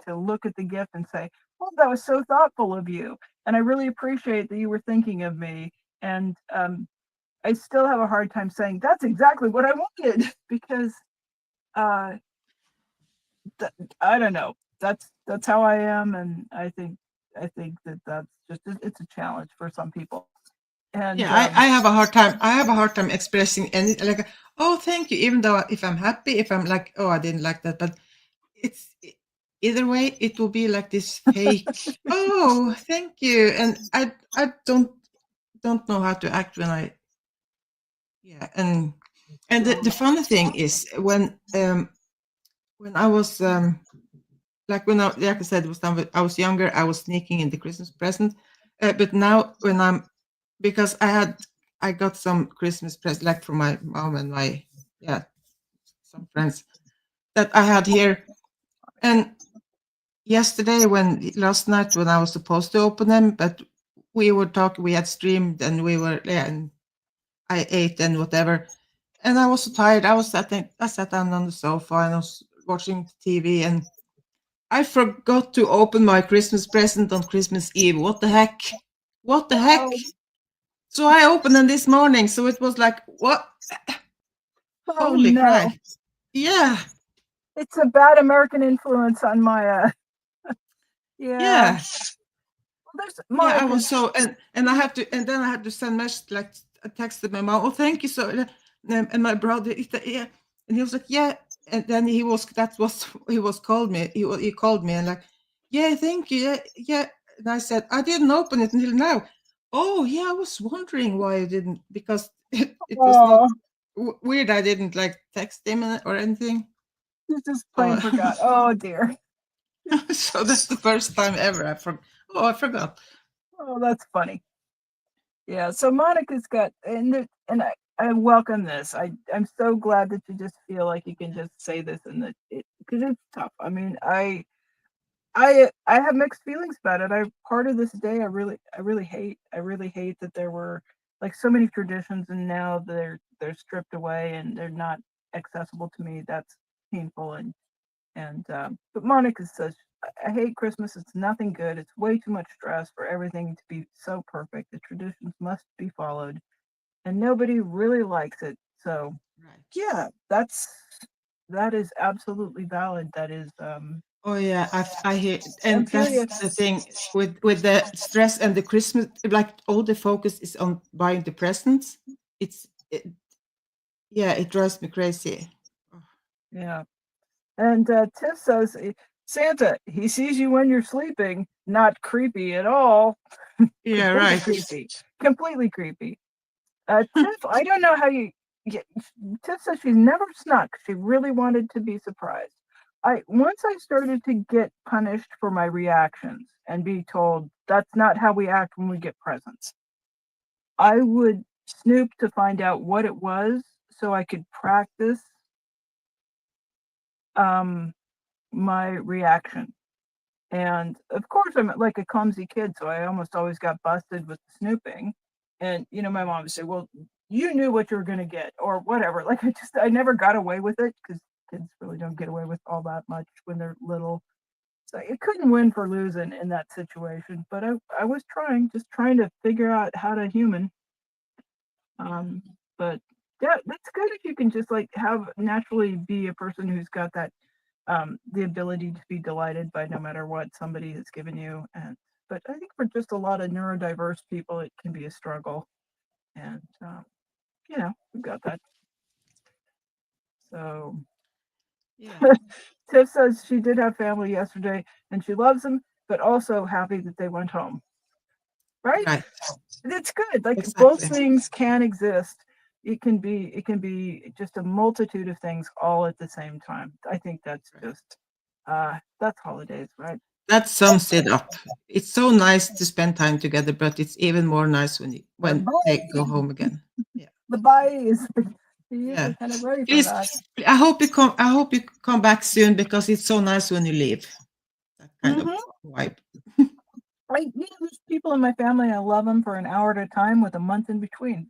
to look at the gift and say, "Oh, that was so thoughtful of you," and I really appreciate that you were thinking of me. And I still have a hard time saying that's exactly what I wanted because uh, I don't know. That's how I am, and I think that that's just it's a challenge for some people. And yeah. I have a hard time. I have a hard time expressing any, like, oh, thank you. Even though if I'm happy, if I'm like, oh, I didn't like that, but it's either way, it will be like this fake. Oh, thank you, and I don't know how to act when I, yeah. And the funny thing is when I was like when I, like I said, was when I was younger, I was sneaking in the Christmas present. But now when I'm, because I got some Christmas present like from my mom and my, yeah, some friends that I had here. And yesterday, when last night when I was supposed to open them, but we were talking, we had streamed and we were, yeah, and I ate and whatever. And I was so tired. I sat down on the sofa and I was watching TV, and I forgot to open my Christmas present on Christmas Eve. What the heck? What the heck? oh, So I opened them this morning. So it was like, what? oh Holy no, crap. Yeah. it's a bad American influence on my yeah. Yeah. Well, there's Yeah. I was Monica's. so, and I had to, and then I had to send message, like I texted my mom, oh, thank you. So, and my brother, yeah. And he was like, yeah. And then that was, he was called me. He called me and like, yeah, thank you. Yeah. Yeah. And I said, I didn't open it until now. Oh, yeah. I was wondering why I didn't, because it was not Oh, weird. I didn't like text him or anything. you just So, plain forgot. Oh dear. so that's the first time ever I forgot. Oh, that's funny. Yeah. So Monica's got, and I welcome this. I'm so glad that you just feel like you can just say this and that it because it's tough. I mean, I have mixed feelings about it. I part of this day I really hate that there were like so many traditions and now they're stripped away and they're not accessible to me. That's painful and but Monica says I hate Christmas. It's nothing good. It's way too much stress for everything to be so perfect. The traditions must be followed and nobody really likes it. So Right. yeah, that is absolutely valid. That is Oh yeah, I hear, I'm and that's the curious. thing with the stress and the Christmas. Like all the focus is on buying the presents. It's it, yeah, it drives me crazy. Oh, Yeah. And Tiff says, Santa, he sees you when you're sleeping. Not creepy at all. yeah, Completely right. creepy. Completely creepy. Tiff, I don't know how you get. Tiff says she's never snuck. She really wanted to be surprised. Once I started to get punished for my reactions and be told that's not how we act when we get presents, I would snoop to find out what it was so I could practice um, my reaction. And of course, I'm like a clumsy kid, so I almost always got busted with snooping. And my mom would say, "Well, you knew what you were going to get," or whatever. Like I never got away with it because kids really don't get away with all that much when they're little. So I couldn't win for losing in that situation. But I was just trying to figure out how to human. Yeah. Um, but yeah, that's good if you can just like have naturally be a person who's got that the ability to be delighted by no matter what somebody has given you. But I think for just a lot of neurodiverse people, it can be a struggle. And, we've got that. So Yeah. Tiff says she did have family yesterday and she loves them, but also happy that they went home. Right? Right. It's good. Like both Exactly. things can exist. It can be just a multitude of things all at the same time. I think that's just that's holidays, right? That sums it up. It's so nice to spend time together, but it's even more nice when they go home again. Yeah. The bye is you're Yeah. kind of ready for Please, that. I hope you come back soon because it's so nice when you leave. That kind of vibe. There's people in my family, I love them for an hour at a time with a month in between.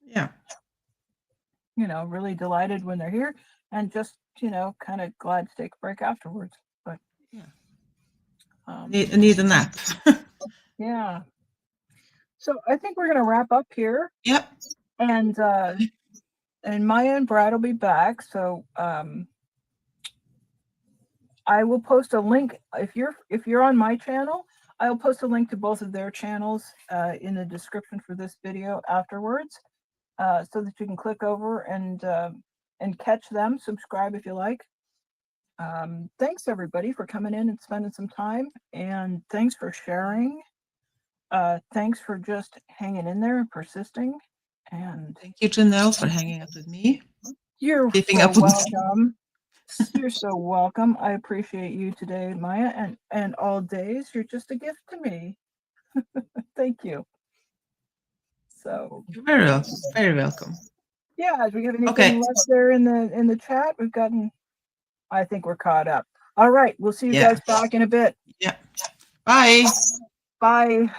Yeah. Really delighted when they're here and just, kind of glad to take a break afterwards. But Yeah. I Need a nap. yeah. So I think we're gonna wrap up here. Yep. And Maya and Brad will be back. So I will post a link if you're on my channel. I'll post a link to both of their channels in the description for this video afterwards, so that you can click over and catch them. Subscribe if you like. Thanks everybody for coming in and spending some time, and thanks for sharing. Thanks for just hanging in there and persisting. And Thank you, Janelle, for hanging out with me. you're Keeping so up with welcome. You're so welcome. I appreciate you today, Maya, and all days. You're just a gift to me. Thank you. So You're very welcome. Very welcome. yeah, do we have anything Okay. left there in the chat? I think we're caught up. All right, we'll see you guys back in a bit. Yeah. Bye. Bye.